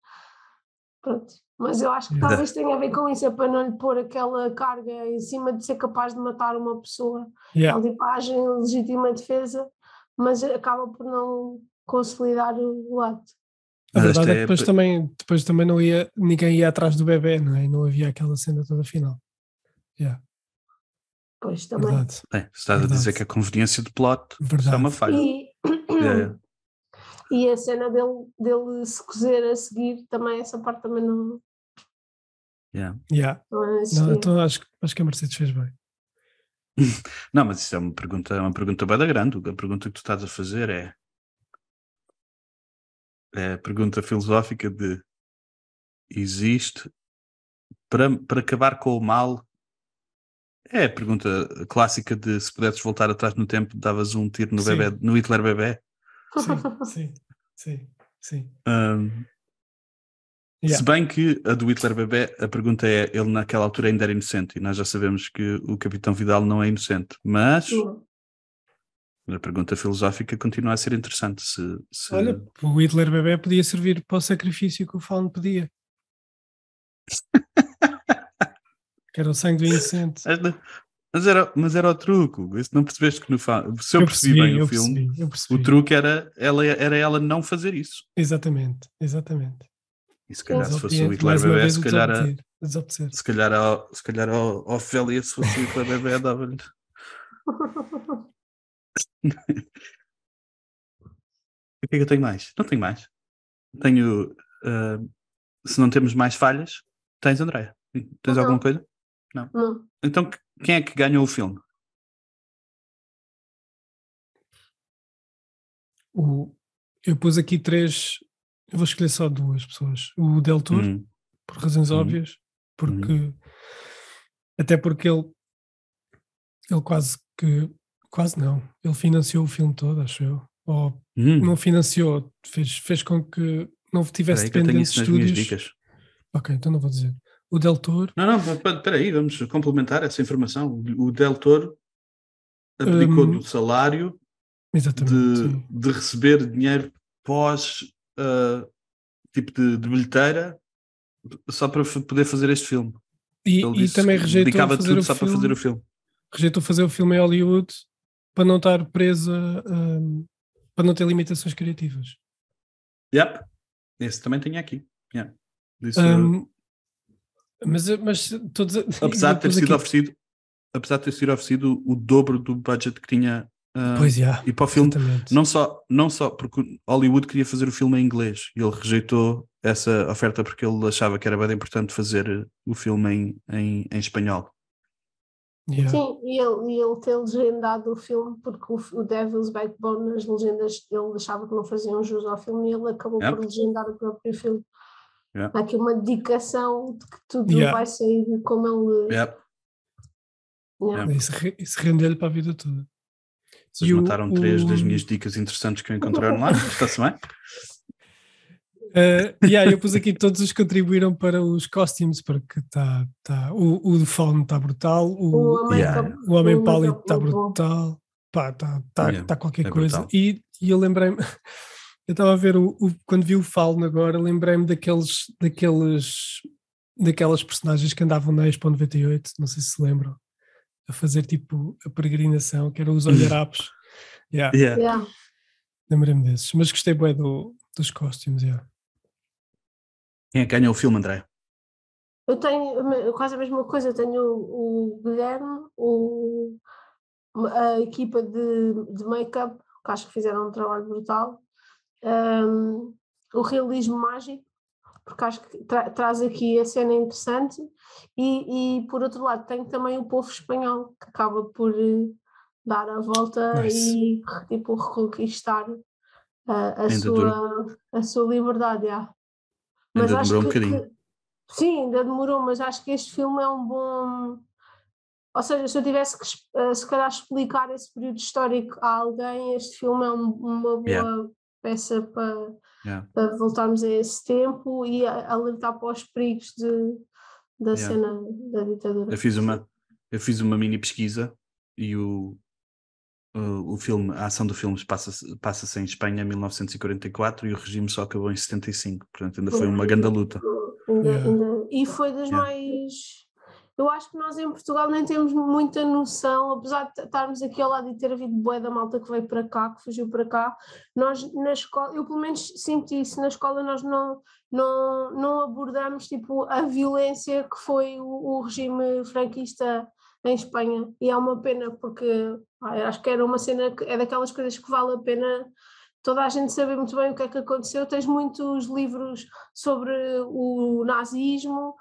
Pronto. Mas eu acho que talvez tenha a ver com isso, é para não lhe pôr aquela carga em cima de ser capaz de matar uma pessoa. Ela tipo, age em legítima defesa, mas acaba por não consolidar o ato. A verdade é que depois também ninguém ia atrás do bebê, não é? Não havia aquela cena toda final. Pois também. Verdade. Estás a dizer que a conveniência de plot é uma falha. E a cena dele se cozer a seguir, também essa parte também não... Não, então acho que a Mercedes fez bem. Não, mas isso é uma pergunta bem da grande. A pergunta que tu estás a fazer é a pergunta filosófica de existe para acabar com o mal. É a pergunta clássica de se pudesses voltar atrás no tempo, davas um tiro no bebê, no Hitler bebê. Sim. Se bem que a do Hitler bebê, a pergunta é, ele naquela altura ainda era inocente, e nós já sabemos que o Capitão Vidal não é inocente, mas a pergunta filosófica continua a ser interessante. Olha, o Hitler bebê podia servir para o sacrifício que o Fauno pedia. Que era o sangue do inocente. Mas era o truque. Se não percebeste que no se eu percebi bem o filme, o truque era ela não fazer isso. Exatamente. E se calhar se fosse o Hitler bebê, se calhar a Ofélia, se fosse o Hitler bebê, dava-lhe. O que é que eu tenho mais? Não tenho mais. Tenho. Se não temos mais falhas, tens, Andréia? Tens alguma coisa? Não. Então quem é que ganhou o filme? Eu pus aqui 3. Eu vou escolher só 2 pessoas. O Del Toro, por razões óbvias, porque até porque ele quase não, ele financiou o filme todo, acho eu, ou não financiou, fez com que não tivesse dependente de estúdios. Ok, então não vou dizer. O Del Toro... Não, espera aí, vamos complementar essa informação. O Del Toro abdicou do salário de receber dinheiro pós tipo de bilheteira só para poder fazer este filme. E também rejeitou tudo só para fazer o filme. Rejeitou fazer o filme em Hollywood para não estar preso para não ter limitações criativas. Esse também tinha aqui. Mas todos, apesar de ter sido oferecido o dobro do budget que tinha Pois já, e para o filme, exatamente. não só porque Hollywood queria fazer o filme em inglês e ele rejeitou essa oferta porque ele achava que era bem importante fazer o filme em espanhol. Yeah. Sim, e ele ter legendado o filme, porque o Devil's Backbone, nas legendas, ele achava que não faziam jus ao filme e ele acabou Yeah. por legendar o próprio filme. Yeah. Há aqui uma dedicação de que tudo Yeah. vai sair como ele. Yeah. Yeah. Isso rendeu-lhe para a vida toda. Vocês mataram 3 das minhas dicas interessantes que eu encontrei lá. Está-se bem? Eu pus aqui todos os que contribuíram para os costumes, porque o do Fawn está brutal, o Homem Pálido está brutal, está qualquer coisa. Brutal. E eu lembrei-me, eu estava a ver quando vi o Fawn agora, lembrei-me daquelas personagens que andavam na Expo 98, não sei se lembram, a fazer tipo a peregrinação, que eram os olharapos. Yeah. Lembrei-me desses, mas gostei bem dos costumes. Quem é que ganhou o filme, André? Eu tenho quase a mesma coisa, eu tenho o Guilherme, a equipa de make-up, que acho que fizeram um trabalho brutal, o realismo mágico, porque acho que traz aqui a cena interessante, e por outro lado tenho também o povo espanhol, que acaba por dar a volta e tipo reconquistar a sua liberdade. Yeah. Mas Ainda acho demorou um bocadinho. sim, ainda demorou, mas acho que este filme é um bom. Ou seja, se eu tivesse que se calhar explicar esse período histórico a alguém, este filme é uma boa peça para voltarmos a esse tempo e alertar para os perigos da cena da ditadura. Eu fiz uma mini pesquisa e o filme, a ação do filme passa-se em Espanha em 1944 e o regime só acabou em 75, portanto ainda foi uma grande luta. E foi das mais. Eu acho que nós em Portugal nem temos muita noção, apesar de estarmos aqui ao lado e ter havido bué da malta que veio para cá, que fugiu para cá, nós na escola, eu pelo menos senti isso, na escola nós não abordamos tipo a violência que foi o regime franquista em Espanha, e é uma pena porque acho que era uma cena que é daquelas coisas que vale a pena toda a gente saber muito bem o que é que aconteceu. Tens muitos livros sobre o nazismo,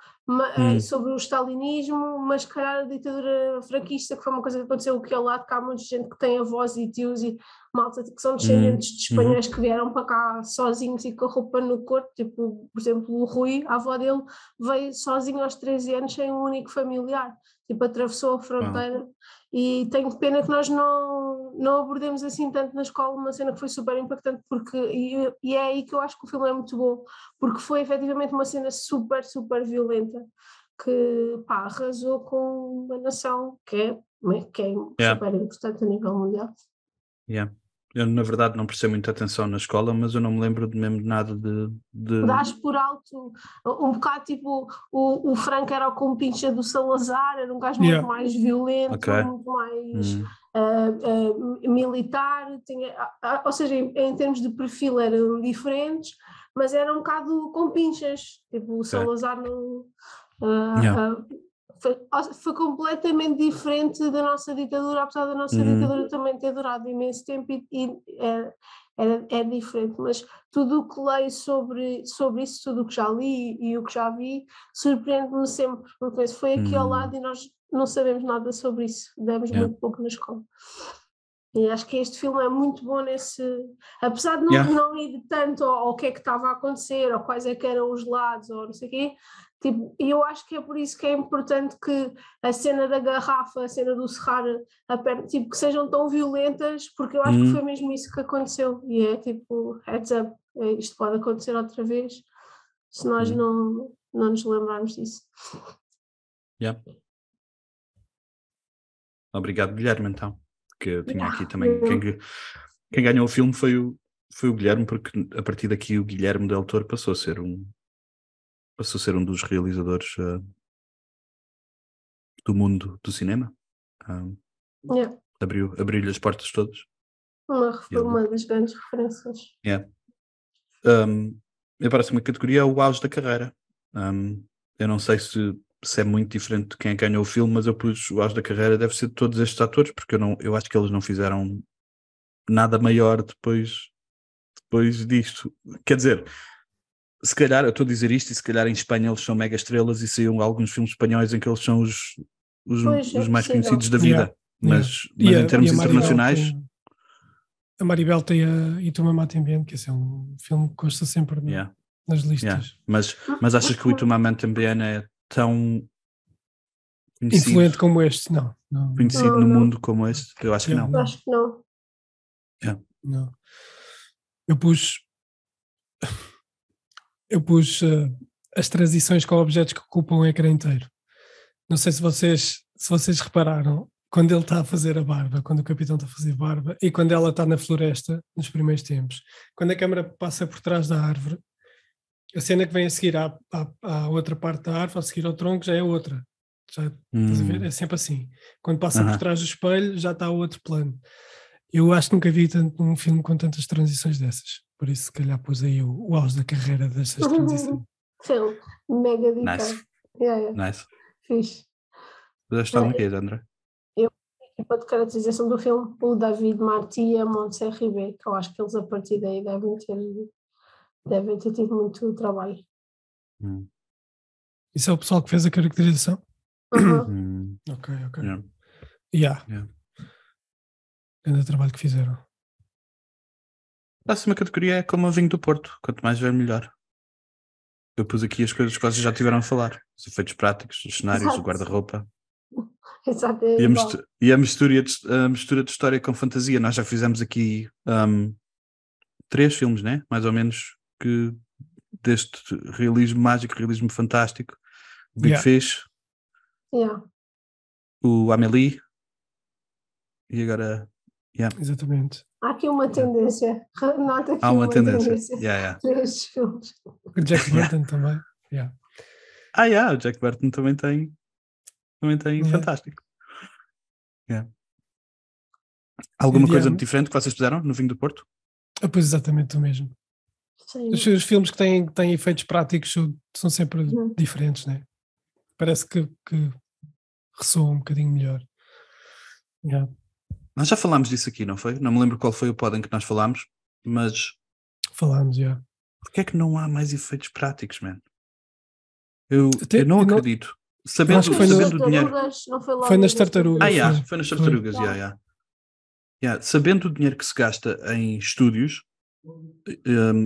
sobre o stalinismo, mas se calhar a ditadura franquista, que foi uma coisa que aconteceu aqui ao lado, que há muita gente que tem avós e tios e malta que são descendentes de espanhóis que vieram para cá sozinhos e com a roupa no corpo, tipo, por exemplo, o Rui, a avó dele, veio sozinho aos 13 anos sem um único familiar, tipo, atravessou a fronteira. E tenho pena que nós não abordemos assim tanto na escola uma cena que foi super impactante, porque, e é aí que eu acho que o filme é muito bom, porque foi efetivamente uma cena super, super violenta que arrasou com uma nação que é super importante a nível mundial. Eu na verdade não prestei muita atenção na escola, mas eu não me lembro de mesmo nada de... Dás por alto um bocado tipo o Franco era o compincha do Salazar, era um gajo muito mais violento, muito mais militar, ou seja, em termos de perfil eram diferentes, mas era um bocado compinchas, tipo o Salazar não... Foi completamente diferente da nossa ditadura, apesar da nossa ditadura também ter durado imenso tempo e é diferente, mas tudo o que leio sobre isso, tudo o que já li e o que já vi, surpreende-me sempre, porque foi aqui ao lado e nós não sabemos nada sobre isso, demos muito pouco na escola. E acho que este filme é muito bom nesse... Apesar de não ir tanto ao que é que estava a acontecer, ou quais é que eram os lados, ou não sei o quê, tipo, eu acho que é por isso que é importante que a cena da garrafa, a cena do serrar a perna, tipo, que sejam tão violentas, porque eu acho que foi mesmo isso que aconteceu. E é tipo, heads up, isto pode acontecer outra vez, se nós não nos lembrarmos disso. Obrigado, Guilherme, então. Que eu tinha aqui também. Quem ganhou o filme foi o Guilherme, porque a partir daqui o Guilherme Del Toro passou a ser um dos realizadores do mundo do cinema. Abriu-lhe as portas todas. Uma das grandes referências. Eu parece-me que a categoria é o auge da carreira. Eu não sei se é muito diferente de quem ganhou o filme, mas eu pus o auge da carreira, deve ser de todos estes atores, porque eu acho que eles não fizeram nada maior depois disto. Quer dizer, se calhar, eu estou a dizer isto, e se calhar em Espanha eles são mega estrelas e saiam alguns filmes espanhóis em que eles são os Pois, é mais possível. conhecidos da vida. Mas em termos internacionais... A Maribel tem e Tu Me Matem Bem, que esse é um filme que consta sempre nas listas. Mas achas que o Tu Me Matem Bem é tão conhecido, influente como este? Não. Conhecido no mundo como este? Eu acho que não. Eu acho que não. Não. Eu pus as transições com objetos que ocupam o ecrã inteiro. Não sei se vocês repararam, quando ele está a fazer a barba, quando o capitão está a fazer barba, e quando ela está na floresta, nos primeiros tempos, quando a câmera passa por trás da árvore, a cena que vem a seguir à outra parte da árvore, a seguir ao tronco, já é outra. Já, estás a ver? É sempre assim. Quando passa por trás do espelho, já está outro plano. Eu acho que nunca vi um filme com tantas transições dessas. Por isso, se calhar, pus aí o auge da carreira destas transições. Filme mega difícil. Nice. Fixe. Já está no quê, André? A equipa de caracterização do filme, o David Martí e a Montse Ribé, que eu acho que eles a partir daí devem ter tido muito trabalho. Isso é o pessoal que fez a caracterização? Ok. Grande trabalho que fizeram. A próxima categoria é como o vinho do Porto. Quanto mais velho, melhor. Eu pus aqui as coisas que vocês já tiveram a falar. Os efeitos práticos, os cenários, o guarda-roupa. Exato. E a mistura de história com fantasia. Nós já fizemos aqui 3 filmes, né? Mais ou menos, que deste realismo mágico, realismo fantástico. O Big Fish, o Amélie e agora... Exatamente. Há aqui uma tendência. Nota aqui Há uma tendência. 3 filmes. O Jack Burton também. O Jack Burton também tem fantástico. Alguma coisa diferente que vocês fizeram no vinho do Porto? Pois exatamente o mesmo. Sim. Os filmes que têm efeitos práticos são sempre diferentes, né? Parece que ressoam um bocadinho melhor. Nós já falámos disso aqui, não foi? Não me lembro qual foi o pod em que nós falámos, mas... Falámos, Porquê é que não há mais efeitos práticos, man? Eu não acredito. Sabendo o dinheiro... Foi nas tartarugas. Foi nas tartarugas, Sabendo o dinheiro que se gasta em estúdios,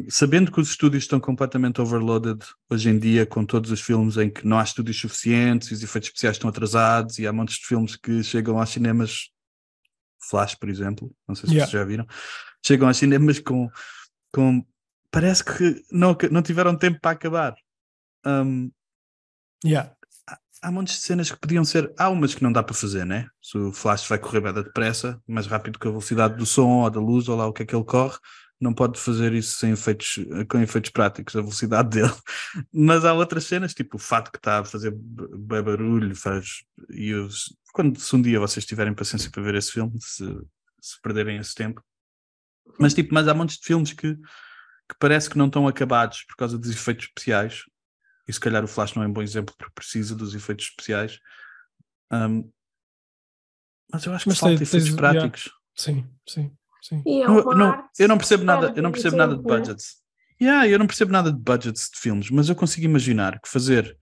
sabendo que os estúdios estão completamente overloaded hoje em dia, com todos os filmes em que não há estúdios suficientes e os efeitos especiais estão atrasados, e há montes de filmes que chegam aos cinemas, Flash, por exemplo, não sei se vocês já viram, chegam aos cinemas com parece que não tiveram tempo para acabar. Há montes de cenas que podiam ser... Há umas que não dá para fazer, né? Se o Flash vai correr bem depressa, mais rápido que a velocidade do som ou da luz, ou lá o que é que ele corre, não pode fazer isso com efeitos práticos, a velocidade dele. Mas há outras cenas, tipo o fato que está a fazer bem barulho, se um dia vocês tiverem paciência para ver esse filme, se perderem esse tempo. Mas há montes de filmes que parece que não estão acabados por causa dos efeitos especiais. E se calhar o Flash não é um bom exemplo porque precisa dos efeitos especiais. Mas eu acho que falta efeitos práticos. Sim. Eu não percebo nada de budgets. Eu não percebo nada de budgets de filmes, mas eu consigo imaginar que fazer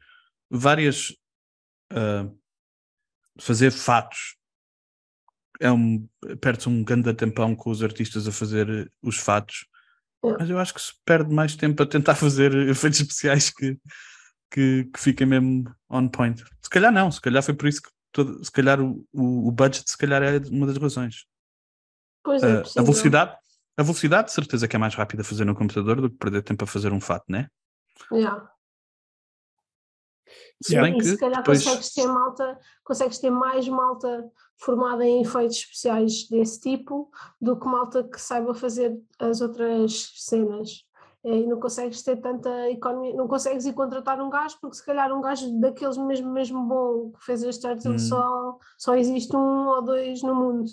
fazer fatos perde-se um grande tempão com os artistas a fazer os fatos. Mas eu acho que se perde mais tempo a tentar fazer efeitos especiais que fiquem mesmo on point. Se calhar não, se calhar foi por isso que se calhar o budget se calhar é uma das razões. Pois é, a velocidade de certeza que é mais rápida a fazer no computador do que perder tempo a fazer um fato, né? Se calhar depois... consegues ter mais malta formada em efeitos especiais desse tipo do que malta que saiba fazer as outras cenas. E não consegues ter tanta economia, não consegues ir contratar um gajo, porque se calhar um gajo daqueles mesmo bom que fez este artigo só existe 1 ou 2 no mundo.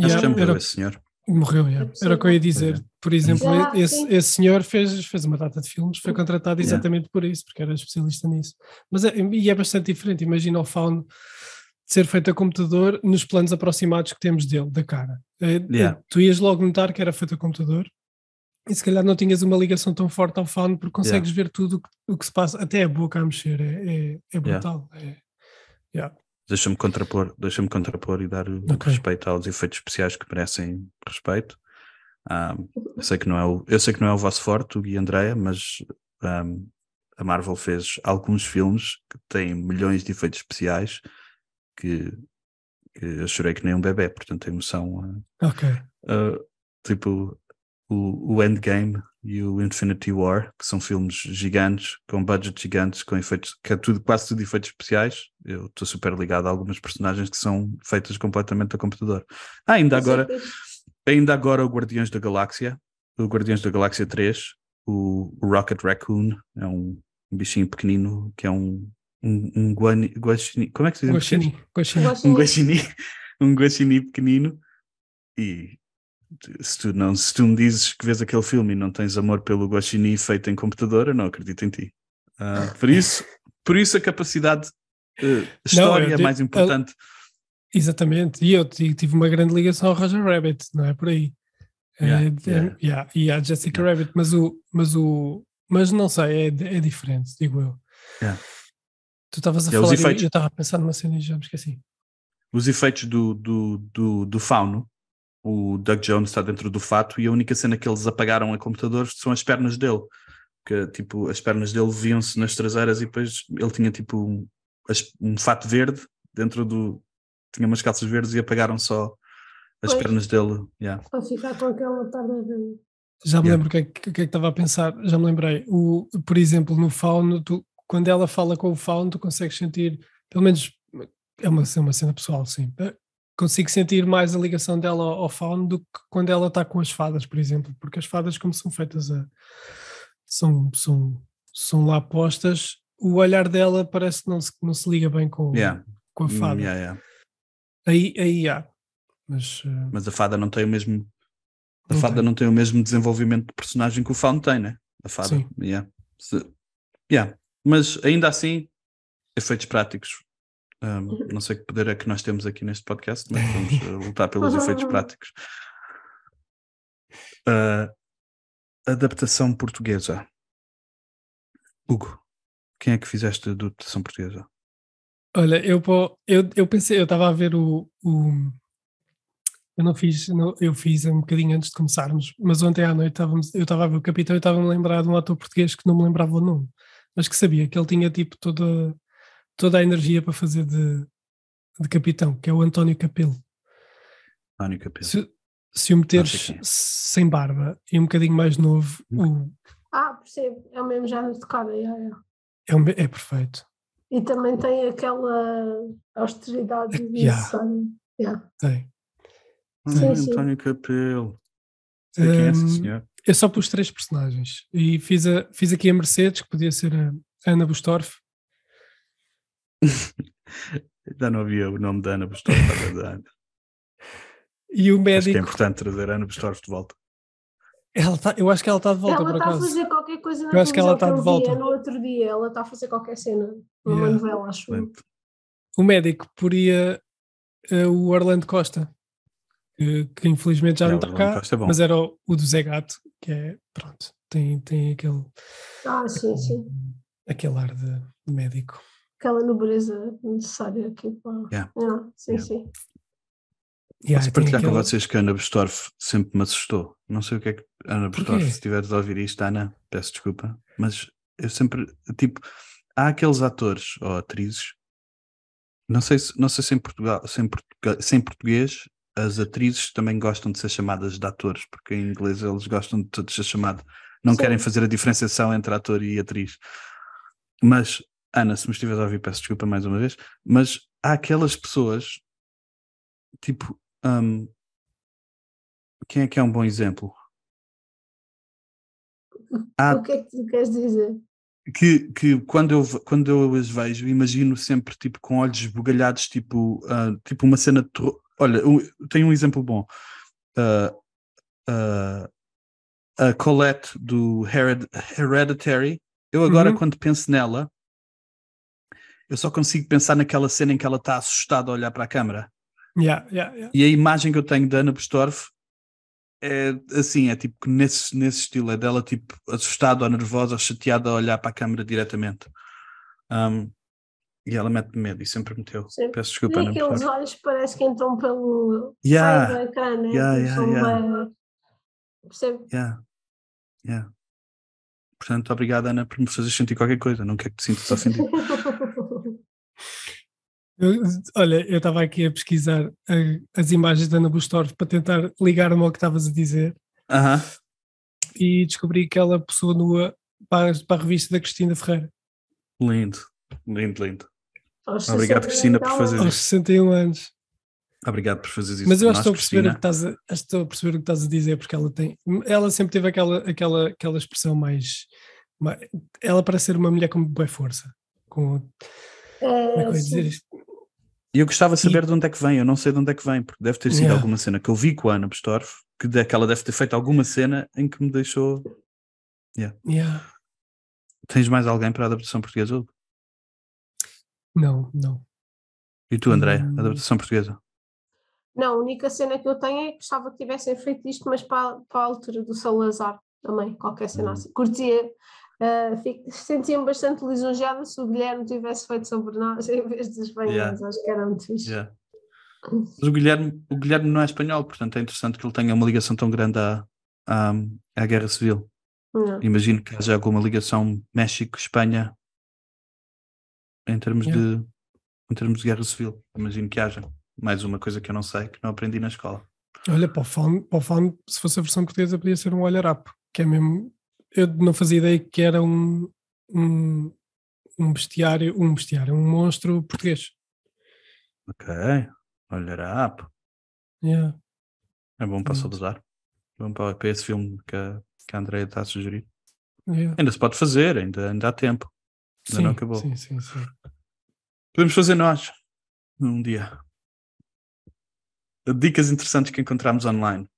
Acho que já morreu esse senhor. Morreu, era o que eu ia dizer. Por exemplo, esse senhor fez uma data de filmes, foi contratado exatamente por isso, porque era especialista nisso. Mas é bastante diferente. Imagina o Fauno ser feito a computador nos planos aproximados que temos dele, da cara. Yeah. Tu ias logo notar que era feito a computador e se calhar não tinhas uma ligação tão forte ao Faun porque consegues ver tudo o que se passa, até a boca a mexer, é brutal. Deixa-me contrapor e dar o respeito aos efeitos especiais que merecem respeito. Eu sei que não é o vosso forte, o Gui e Andrea, mas a Marvel fez alguns filmes que têm milhões de efeitos especiais que eu chorei que nem um bebê, portanto a emoção tipo o Endgame e o Infinity War, que são filmes gigantes, com budgets gigantes, com efeitos, que é quase tudo efeitos especiais. Eu estou super ligado a algumas personagens que são feitas completamente a computador. Ainda agora o Guardiões da Galáxia 3, o Rocket Raccoon é um bichinho pequenino que é um guaxinim, como é que se diz? Um guaxinim pequenino. E se tu me dizes que vês aquele filme e não tens amor pelo guaxinim feito em computador, eu não acredito em ti. Por isso a capacidade história é mais importante. Exatamente, e eu tive uma grande ligação ao Roger Rabbit, não é por aí. E à Jessica Rabbit, mas não sei, é diferente, digo eu. Tu estavas a falar e eu estava a pensar numa cena e já me esqueci. Os efeitos do fauno, o Doug Jones está dentro do fato e a única cena que eles apagaram a computador são as pernas dele, que tipo, as pernas dele viam-se nas traseiras e depois ele tinha tipo um fato verde dentro tinha umas calças verdes e apagaram só as pernas dele. Para ficar com aquela perna de... Já me lembro o que é que estava a pensar, já me lembrei. Por exemplo, no fauno, quando ela fala com o fauno, tu consegues sentir, pelo menos é uma cena pessoal, sim. Consigo sentir mais a ligação dela ao fauno do que quando ela está com as fadas, por exemplo, porque as fadas, como são feitas são lá postas, o olhar dela parece que não se liga bem com a fada. Aí há. Mas a fada não tem o mesmo não tem o mesmo desenvolvimento de personagem que o fauno tem, né? A fada. Sim. Mas ainda assim, efeitos práticos. Não sei que poder é que nós temos aqui neste podcast, mas vamos lutar pelos efeitos práticos. Adaptação portuguesa. Hugo, quem é que fizeste a adaptação portuguesa? Olha, eu pensei, eu estava a ver eu não fiz, eu fiz um bocadinho antes de começarmos, mas ontem à noite eu estava a ver o Capitão e estava-me a lembrar de um ator português que não me lembrava o nome, mas que sabia que ele tinha tipo toda a energia para fazer de Capitão, que é o António Capelo. António Capelo. Se o meteres sem barba e um bocadinho mais novo, percebo, é o mesmo género de cara. É perfeito. E também tem aquela austeridade necessária. Tem. Sim. António Capelo. Sei quem é esse senhor. Eu só pus 3 personagens e fiz aqui a Mercedes, que podia ser a Ana Bustorff. Já não havia o nome da Ana Bustorff. E o médico. Acho que é importante trazer a Ana Bustorff de volta. Eu acho que ela está de volta, por acaso. Ela está a fazer qualquer coisa na televisão. Eu acho que ela está de volta. No outro dia, ela está a fazer qualquer cena. Numa novela, acho. O médico poria o Orlando Costa, que infelizmente já não está cá, mas era o do Zé Gato, que é, pronto, tem aquele... sim. Aquele ar de médico. Aquela nobreza necessária aqui para... Sim. Posso partilhar com vocês que a Ana Bustorff sempre me assustou. Não sei o que é que... Ana Bustorff, se estiveres a ouvir isto, Ana, peço desculpa, mas eu sempre, tipo, há aqueles atores ou atrizes, não sei se em Portugal, sem português, as atrizes também gostam de ser chamadas de atores, porque em inglês eles gostam de ser chamados, não querem fazer a diferenciação entre ator e atriz. Mas, Ana, se me estiveres a ouvir, peço desculpa mais uma vez, mas há aquelas pessoas, tipo, quem é que é um bom exemplo? O que é que tu queres dizer? Que quando eu as vejo, imagino sempre tipo com olhos esbugalhados, tipo uma cena de terror. Olha, tenho um exemplo bom. A Colette do Hereditary. Eu agora, quando penso nela, eu só consigo pensar naquela cena em que ela está assustada a olhar para a câmara. Yeah. E a imagem que eu tenho da Anna Bustorff é assim, é tipo nesse estilo, é dela tipo assustada ou nervosa ou chateada a olhar para a câmara diretamente. E ela mete medo e sempre meteu. Sim. Peço desculpa, E Ana aqueles Bustorff. olhos parece que entram pelo Yeah. saio do ecrã, né? Yeah. Percebe? Yeah. Portanto, obrigado, Ana, por me fazer sentir qualquer coisa. Não quero que te sintas ofendido. Olha, eu estava aqui a pesquisar as imagens da Ana Bustorff para tentar ligar-me ao que estavas a dizer e descobri que ela posou nua para a revista da Cristina Ferreira. Lindo. Aos Obrigado, Cristina, por fazer aos isso. 61 anos. Obrigado por fazer isso. Mas eu por estou a nós, perceber Cristina. estou a perceber o que estás a dizer, porque ela sempre teve aquela expressão mais, ela parece ser uma mulher com boa força. Como é que eu ia dizer isto? E eu gostava de saber de onde é que vem. Eu não sei de onde é que vem, porque deve ter sido alguma cena que eu vi com a Ana Bustorff, que ela deve ter feito alguma cena em que me deixou. Tens mais alguém para a adaptação portuguesa? Não. E tu, André, adaptação portuguesa? Não, a única cena que eu tenho é que gostava que tivessem feito isto, mas para a altura do Salazar também, qualquer cena assim. Curtia, sentia-me bastante lisonjeada se o Guilherme tivesse feito sobre nós em vez dos espanhóis, acho que era muito fixe. Mas o Guilherme não é espanhol, portanto é interessante que ele tenha uma ligação tão grande à Guerra Civil. Imagino que haja alguma ligação México-Espanha em termos de Guerra Civil. Imagino que haja. Mais uma coisa que eu não sei, que não aprendi na escola. Olha, para o Faun, se fosse a versão portuguesa, podia ser um Olhar Up, que é mesmo. Eu não fazia ideia que era um bestiário, um monstro português. Ok, Olhar Up. É bom para Salazar. É bom para esse filme que a Andrea está a sugerir. Ainda se pode fazer, ainda há tempo. Ainda não acabou. Sim. Podemos fazer nós um dia. Dicas interessantes que encontramos online.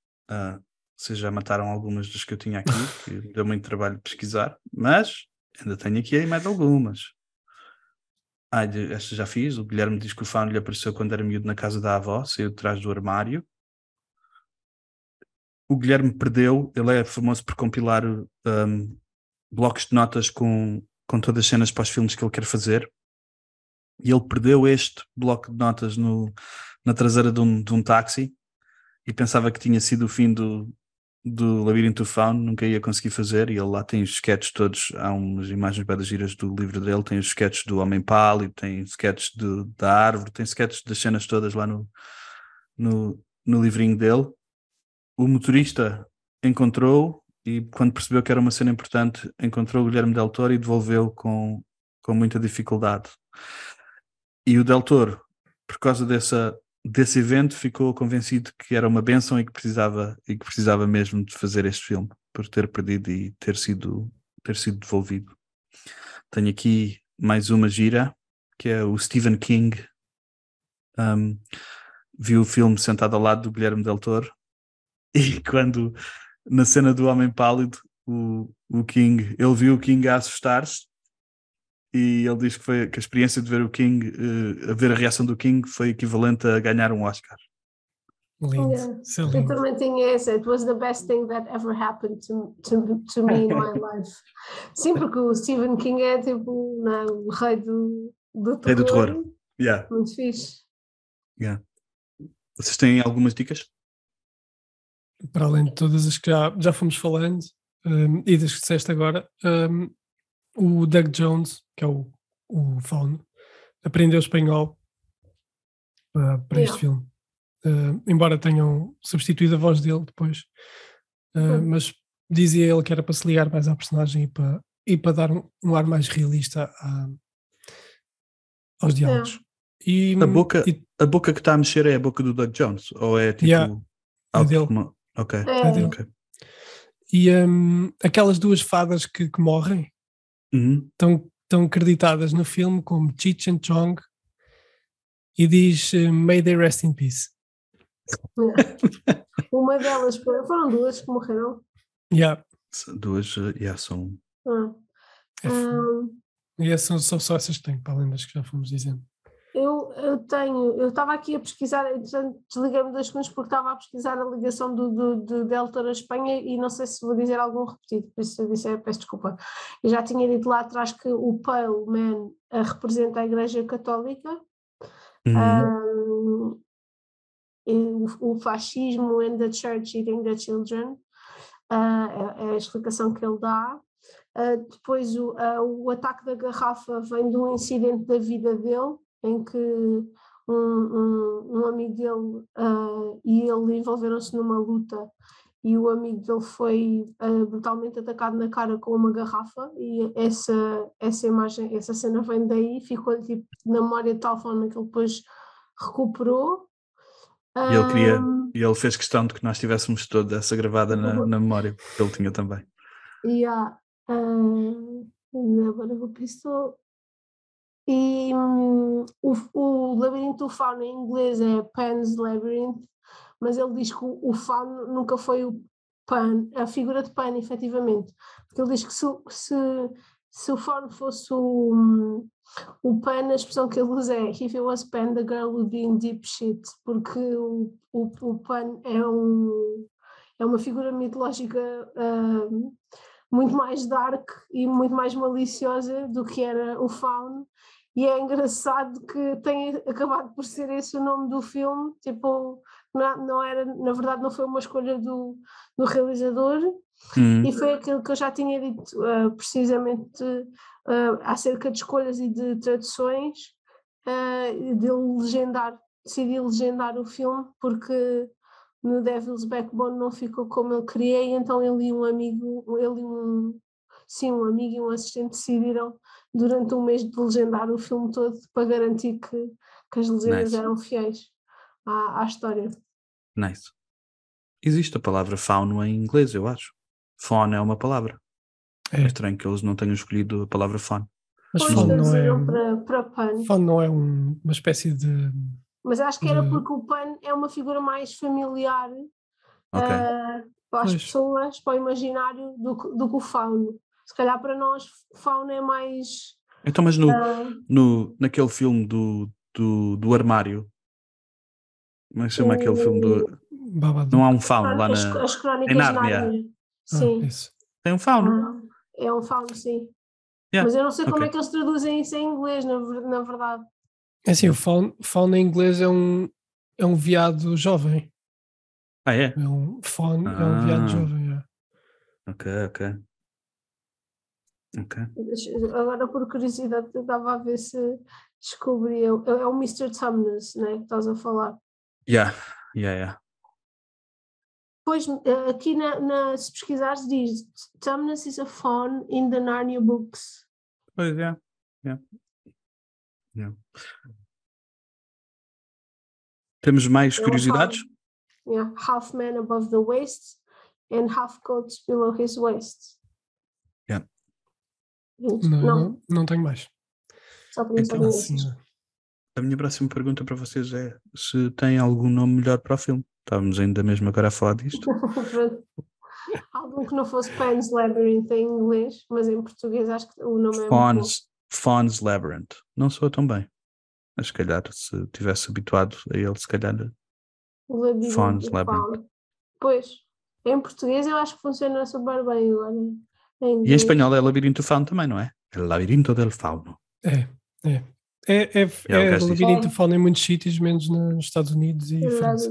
Vocês já mataram algumas das que eu tinha aqui, que deu muito trabalho de pesquisar, mas ainda tenho aqui mais algumas. Esta já fiz. O Guilherme diz que o Faun lhe apareceu quando era miúdo na casa da avó, saiu de trás do armário. O Guilherme perdeu, ele é famoso por compilar blocos de notas com todas as cenas para os filmes que ele quer fazer. E ele perdeu este bloco de notas na traseira de um táxi e pensava que tinha sido o fim do Labirinto do Fauno, nunca ia conseguir fazer. E ele lá tem os sketches todos, há umas imagens bem giras do livro dele, tem os sketches do Homem Pálido, tem sketches da árvore, tem sketches das cenas todas lá no livrinho dele. O motorista encontrou e quando percebeu que era uma cena importante, encontrou o Guilherme Del Toro e devolveu com muita dificuldade. E o Del Toro, por causa desse evento, ficou convencido que era uma bênção e que precisava mesmo de fazer este filme, por ter perdido e ter sido devolvido. Tenho aqui mais uma gira, que é o Stephen King. Viu o filme sentado ao lado do Guilherme Del Toro e quando, na cena do Homem Pálido, ele viu o King a assustar-se e ele diz que a experiência de ver o King, a ver a reação do King foi equivalente a ganhar um Oscar. Lindo. Eu também tinha essa. It was the best thing that ever happened to me in my life. Sim, porque o Stephen King é tipo o rei do terror. Rei do terror. Muito fixe. Vocês têm algumas dicas? Para além de todas as que já fomos falando e das que disseste agora, o Doug Jones, que é o Faun, aprendeu espanhol para este filme. Embora tenham substituído a voz dele depois, mas dizia ele que era para se ligar mais à personagem e para dar um ar mais realista aos diálogos. E, a boca que está a mexer é a boca do Doug Jones? Ou é tipo... é dele. Ok. É dele. Okay. E aquelas duas fadas que morrem estão creditadas no filme como Cheech and Chong e diz May they rest in peace. Uma delas foram duas que morreram. Duas, são... E essas são só essas que tenho, para além das que já fomos dizendo. Eu estava aqui a pesquisar, entretanto, desliguei-me 2 segundos porque estava a pesquisar a ligação do Del Toro à Espanha e não sei se vou dizer algum repetido, por isso se eu disser, peço desculpa. Eu já tinha dito lá atrás que o Pale Man representa a Igreja Católica, o fascismo and the church eating the children, é a explicação que ele dá. Depois o ataque da garrafa vem de um incidente da vida dele, em que um amigo dele e ele envolveram-se numa luta e o amigo dele foi brutalmente atacado na cara com uma garrafa e essa imagem, essa cena vem daí, ficou-lhe tipo, na memória de tal forma que ele depois recuperou. E ele fez questão de que nós tivéssemos toda essa gravada na memória, que ele tinha também. Agora vou pensar. E o labirinto do fauno em inglês é Pan's Labyrinth, mas ele diz que o fauno nunca foi o Pan, a figura de Pan, efetivamente, porque ele diz que se o fauno fosse o Pan, a expressão que ele usa é "If it was Pan, the girl would be in deep shit", porque o Pan é uma figura mitológica muito mais dark e muito mais maliciosa do que era o fauno. E é engraçado que tenha acabado por ser esse o nome do filme, tipo, não era, na verdade não foi uma escolha do realizador, e foi aquilo que eu já tinha dito precisamente acerca de escolhas e de traduções, decidi legendar o filme, porque no Devil's Backbone não ficou como ele queria, e então ele e um amigo e um assistente decidiram durante um mês de legendar o filme todo para garantir que as legendas eram fiéis à história. Nice. Existe a palavra fauno em inglês, eu acho. Faun é uma palavra. É estranho que eles não tenham escolhido a palavra faun. Mas faun não é para Pan. Faun não é uma espécie de... Mas acho que era porque o Pan é uma figura mais familiar para as pessoas, para o imaginário do que o fauno. Se calhar para nós fauna é mais... Então, mas naquele filme do armário, como é que se chama aquele filme do... Babadook. Não há um fauno lá As Crónicas em de Nárnia. Nárnia. Sim. Isso. Tem um fauno. É um fauno, sim. Yeah. Mas eu não sei como é que eles traduzem isso em inglês, na verdade. É assim, o faun em inglês é um veado jovem. Ah, é? É um faun, é um veado jovem. É. Ok. Agora, por curiosidade, eu estava a ver se descobri. É o Mr. Tumnus, né, que estás a falar. Yeah. Pois, aqui se pesquisares diz Tumnus is a faun in the Narnia books. Pois é. Temos mais curiosidades? Half man above the waist and half coat below his waist. Yeah. Não tenho mais. Só para então, a minha próxima pergunta para vocês é se tem algum nome melhor para o filme. Estávamos ainda mesmo agora a falar disto. Algum que não fosse Pan's Labyrinth em inglês, mas em português acho que o nome é Faun's Labyrinth. Não soa tão bem. Mas se calhar, se tivesse habituado a ele, se calhar Faun's Labyrinth. Pois, em português eu acho que funciona super bem agora. E em espanhol é Labirinto Fauno também, não é? É Labirinto del Fauno. É Labirinto Fauno em muitos sítios, menos nos Estados Unidos e França.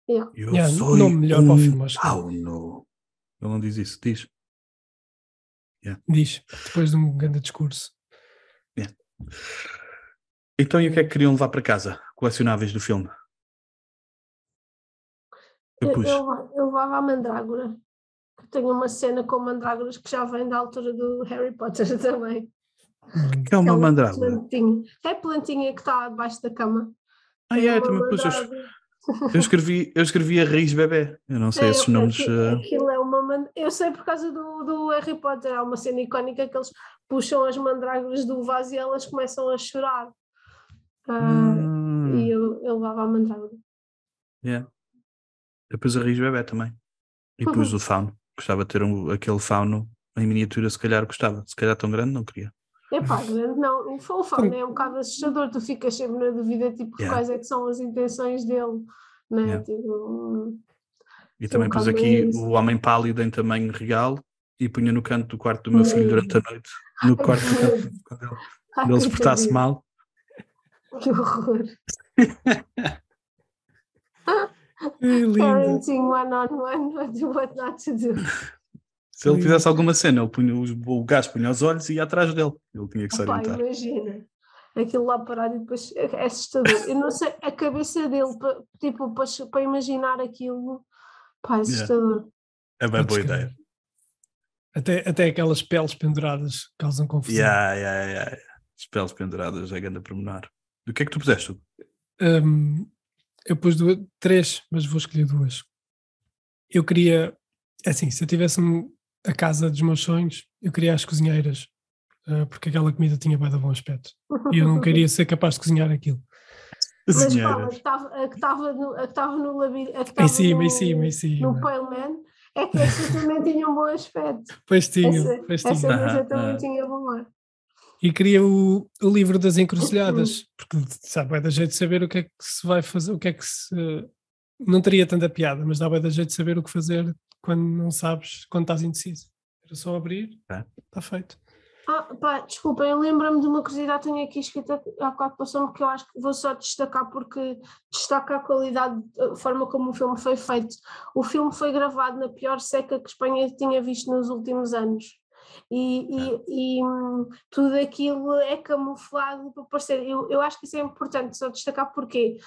Eu sou nome melhor para o filme, acho. Fauno. Ele não diz isso, diz. Diz, depois de um grande discurso. Então, e o que é que queriam levar para casa? Colecionáveis do filme? Eu levava a mandrágora. Tenho uma cena com mandrágoras que já vem da altura do Harry Potter também. Que é uma mandrágora? É a plantinha que está debaixo da cama. Eu escrevi a raiz bebê. Eu não sei esses nomes. Aquilo é uma... Eu sei por causa do Harry Potter. Há uma cena icónica que eles puxam as mandrágoras do vaso e elas começam a chorar. E eu levava a mandrágora. Depois a raiz bebê também. E pus o fauno. Gostava de ter aquele fauno em miniatura se calhar gostava, se calhar tão grande não queria. Epá, grande não, o Fauno é um bocado assustador, tu ficas sempre na dúvida, tipo, quais é que são as intenções dele, né? Yeah. Tipo, E também pus aqui o Homem Pálido em tamanho real e punha no canto do quarto do meu filho durante a noite, no quarto do meu filho, quando ele se portasse mal. Que horror. Lindo. Parenting one-on-one, what not to do. Se ele fizesse alguma cena, ele punha o gajo punha os olhos e ia atrás dele. Ele tinha que se Opa, orientar. imagina, aquilo lá parado e depois é assustador. Eu não sei, a cabeça dele, tipo, para imaginar aquilo, pá, é assustador. É bem boa ideia. Até aquelas peles penduradas causam confusão. As peles penduradas é grande a pormenor. Do que é que tu puseste? Eu pus 3, mas vou escolher 2. Eu queria, assim, se eu tivesse a casa dos meus sonhos, eu queria as cozinheiras, porque aquela comida tinha bem de bom aspecto. E eu não queria ser capaz de cozinhar aquilo. Mas qual? A que estava no labirinto, a que Em estava cima. no Pale Man, é que essa também tinha um bom aspecto. Pois tinha. Essa também tinha bom ar. E queria o livro das encruzilhadas, porque sabe, é da jeito de saber o que é que se vai fazer, o que é que se... Não teria tanta piada, mas dá bem da jeito de saber o que fazer quando não sabes, quando estás indeciso. Era só abrir, está feito. Desculpa, eu lembro-me de uma curiosidade que tenho aqui escrita há bocado passou-me, que eu acho que vou só destacar porque destaca a qualidade, a forma como o filme foi feito. O filme foi gravado na pior seca que a Espanha tinha visto nos últimos anos. E tudo aquilo é camuflado para parecer. Eu acho que isso é importante só destacar porque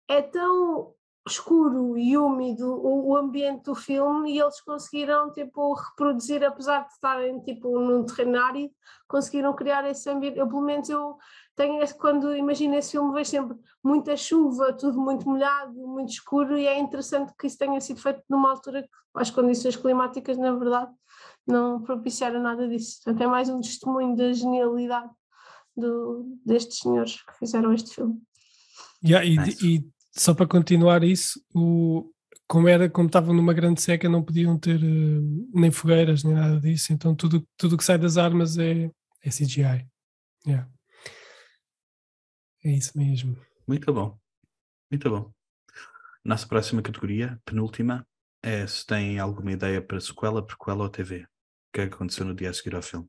é tão escuro e úmido o ambiente do filme e eles conseguiram tipo reproduzir, apesar de estarem tipo num terreno árido, conseguiram criar esse ambiente. Eu pelo menos tenho quando imagino esse filme vejo sempre muita chuva, tudo muito molhado, muito escuro, e é interessante que isso tenha sido feito numa altura que as condições climáticas na verdade não propiciaram nada disso. Portanto, é mais um testemunho da genialidade destes senhores que fizeram este filme. E só para continuar isso, como estavam numa grande seca, não podiam ter nem fogueiras, nem nada disso, então tudo que sai das armas é CGI. É isso mesmo. Muito bom. Nossa próxima categoria, penúltima, é se tem alguma ideia para sequela, prequela ou TV. O que é que aconteceu no dia a seguir ao filme?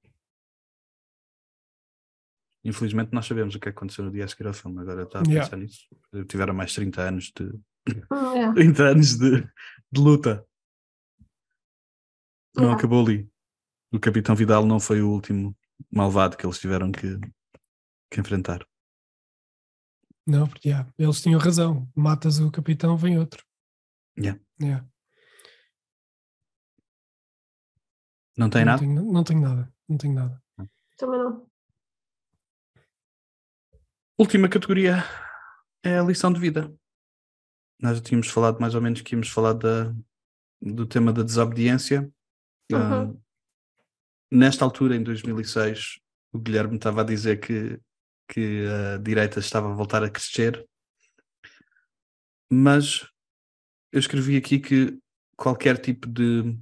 Infelizmente nós sabemos o que aconteceu no dia a seguir ao filme. Agora eu estava a pensar nisso. Tiveram mais 30 anos de 30 anos de luta. Não acabou ali. O Capitão Vidal não foi o último malvado que eles tiveram que enfrentar. Não, porque eles tinham razão. Matas o capitão, vem outro. Não tem nada? Não tenho nada. Também não. Última categoria é a lição de vida. Nós já tínhamos falado mais ou menos que íamos falar do tema da desobediência. Nesta altura, em 2006, o Guilherme estava a dizer que a direita estava a voltar a crescer, mas eu escrevi aqui que qualquer tipo de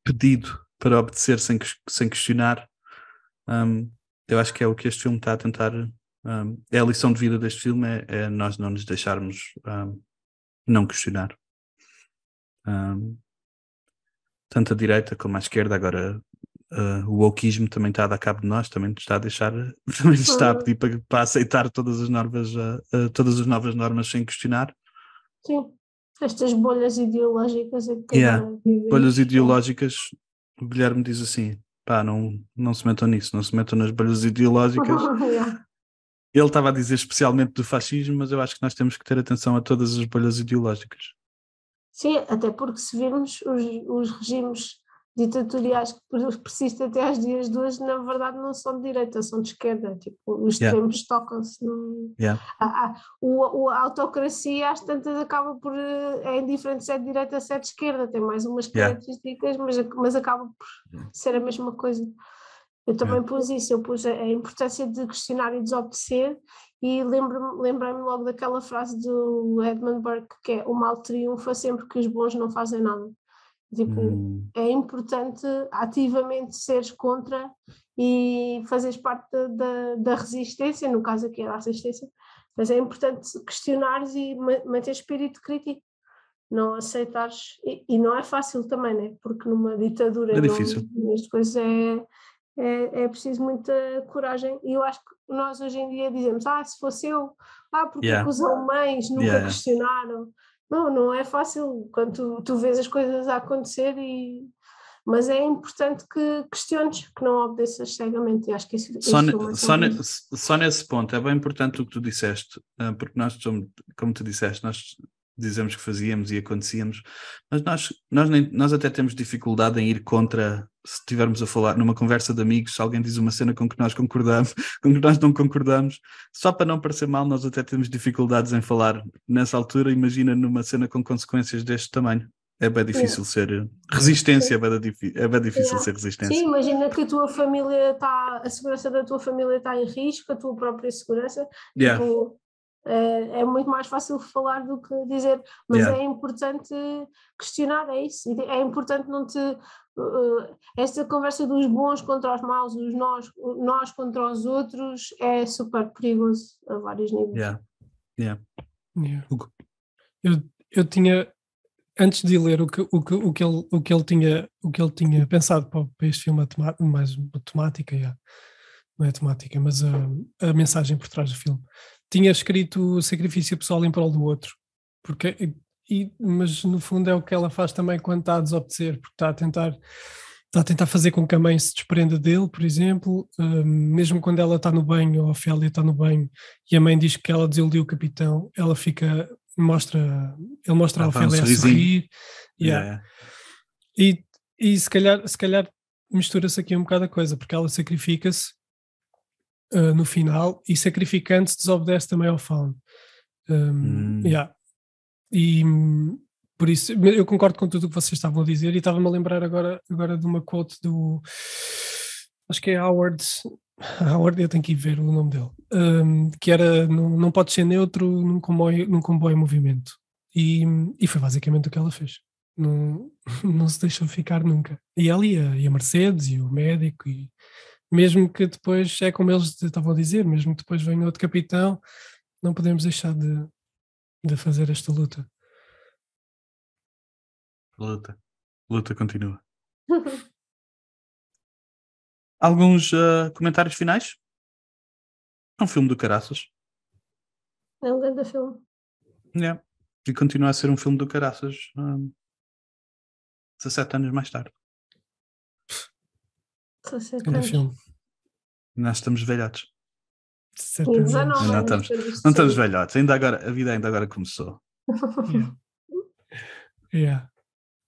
pedido para obedecer sem questionar, eu acho que é o que este filme está a tentar, é a lição de vida deste filme, é nós não nos deixarmos não questionar. Tanto a direita como a esquerda, agora o wokeismo também está a dar cabo de nós, também nos está a deixar, também nos está a pedir para aceitar todas as novas normas sem questionar. Sim, estas bolhas ideológicas bolhas ideológicas, o Guilherme diz assim, não se metam nisso, não se metam nas bolhas ideológicas. Ele estava a dizer especialmente do fascismo, mas eu acho que nós temos que ter atenção a todas as bolhas ideológicas. Sim, até porque se virmos os regimes ditatoriais que persistem até aos dias de hoje, na verdade não são de direita, são de esquerda, tipo, os extremos tocam-se. A autocracia às tantas acaba por, é indiferente se é de direita ou se é de esquerda, tem mais umas características, mas acaba por ser a mesma coisa. Eu também pus isso, eu pus a importância de questionar e desobedecer e lembrei-me logo daquela frase do Edmund Burke, que é: o mal triunfa sempre que os bons não fazem nada. Tipo, é importante ativamente seres contra e fazeres parte da resistência, no caso aqui era a resistência, mas é importante questionares e manter espírito crítico, não aceitares, e não é fácil também, né? Porque numa ditadura, É difícil. nestas coisas é preciso muita coragem, e eu acho que nós hoje em dia dizemos, se fosse eu, porque é que os alemães nunca questionaram? Não é fácil quando tu vês as coisas a acontecer, mas é importante que questiones, que não obedeças cegamente, e acho que isso só nesse ponto é bem importante o que tu disseste, porque nós somos, como tu disseste, nós dizemos que fazíamos e acontecíamos, mas nós até temos dificuldade em ir contra, se estivermos a falar numa conversa de amigos, se alguém diz uma cena com que nós concordamos, com que nós não concordamos, só para não parecer mal, nós até temos dificuldades em falar nessa altura. Imagina numa cena com consequências deste tamanho. É bem difícil ser resistência, é bem difícil ser resistência. Sim, imagina que a tua família a segurança da tua família está em risco, a tua própria segurança, tipo, é muito mais fácil falar do que dizer, mas é importante questionar, é isso, é importante não te... esta conversa dos bons contra os maus, os nós contra os outros, é super perigoso a vários níveis. Eu tinha, antes de ler o que ele tinha pensado para este filme, mais temática, não é temática, mas a mensagem por trás do filme, tinha escrito sacrifício pessoal em prol do outro, mas no fundo é o que ela faz também quando está a desobedecer, porque está a tentar fazer com que a mãe se desprenda dele, por exemplo, mesmo quando ela está no banho, a Ofélia está no banho, e a mãe diz que ela desiludiu o capitão, ela ele mostra a Ofélia a sorrir, e se calhar mistura-se aqui um bocado a coisa, porque ela sacrifica-se no final, e sacrificando-se desobedece também ao Faun. E por isso eu concordo com tudo o que vocês estavam a dizer, e estava-me a lembrar agora de uma quote do, acho que é Howard, eu tenho que ir ver o nome dele, que era: não pode ser neutro num comboio em movimento, e foi basicamente o que ela fez. Não se deixou ficar nunca, e ela e a Mercedes e o médico, e mesmo que depois, é como eles estavam a dizer, mesmo que depois venha outro capitão, não podemos deixar de fazer esta luta. Luta continua. Alguns comentários finais? É um filme do caraças. É um grande filme. E continua a ser um filme do caraças 17 anos mais tarde. 17 anos. Filme. Nós estamos velhotes. 19 não estamos velhotes. A vida ainda agora começou.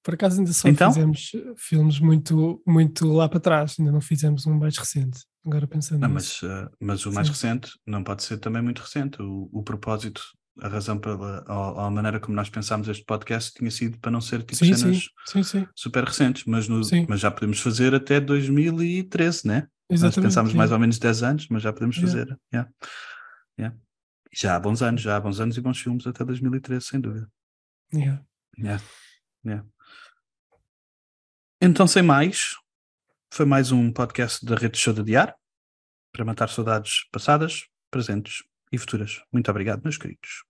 Por acaso ainda só fizemos filmes muito, muito lá para trás, ainda não fizemos um mais recente. Agora pensando nisso. Mas o mais recente não pode ser também muito recente. O propósito, a razão a maneira como nós pensámos este podcast tinha sido para não ser tipo cenas super recentes, mas já podemos fazer até 2013, né? Exatamente, nós pensámos mais ou menos 10 anos, mas já podemos fazer. Já há bons anos e bons filmes até 2013, sem dúvida. Então, sem mais, foi mais um podcast da Rede Show de Adiar, para matar saudades passadas, presentes e futuras. Muito obrigado, meus queridos.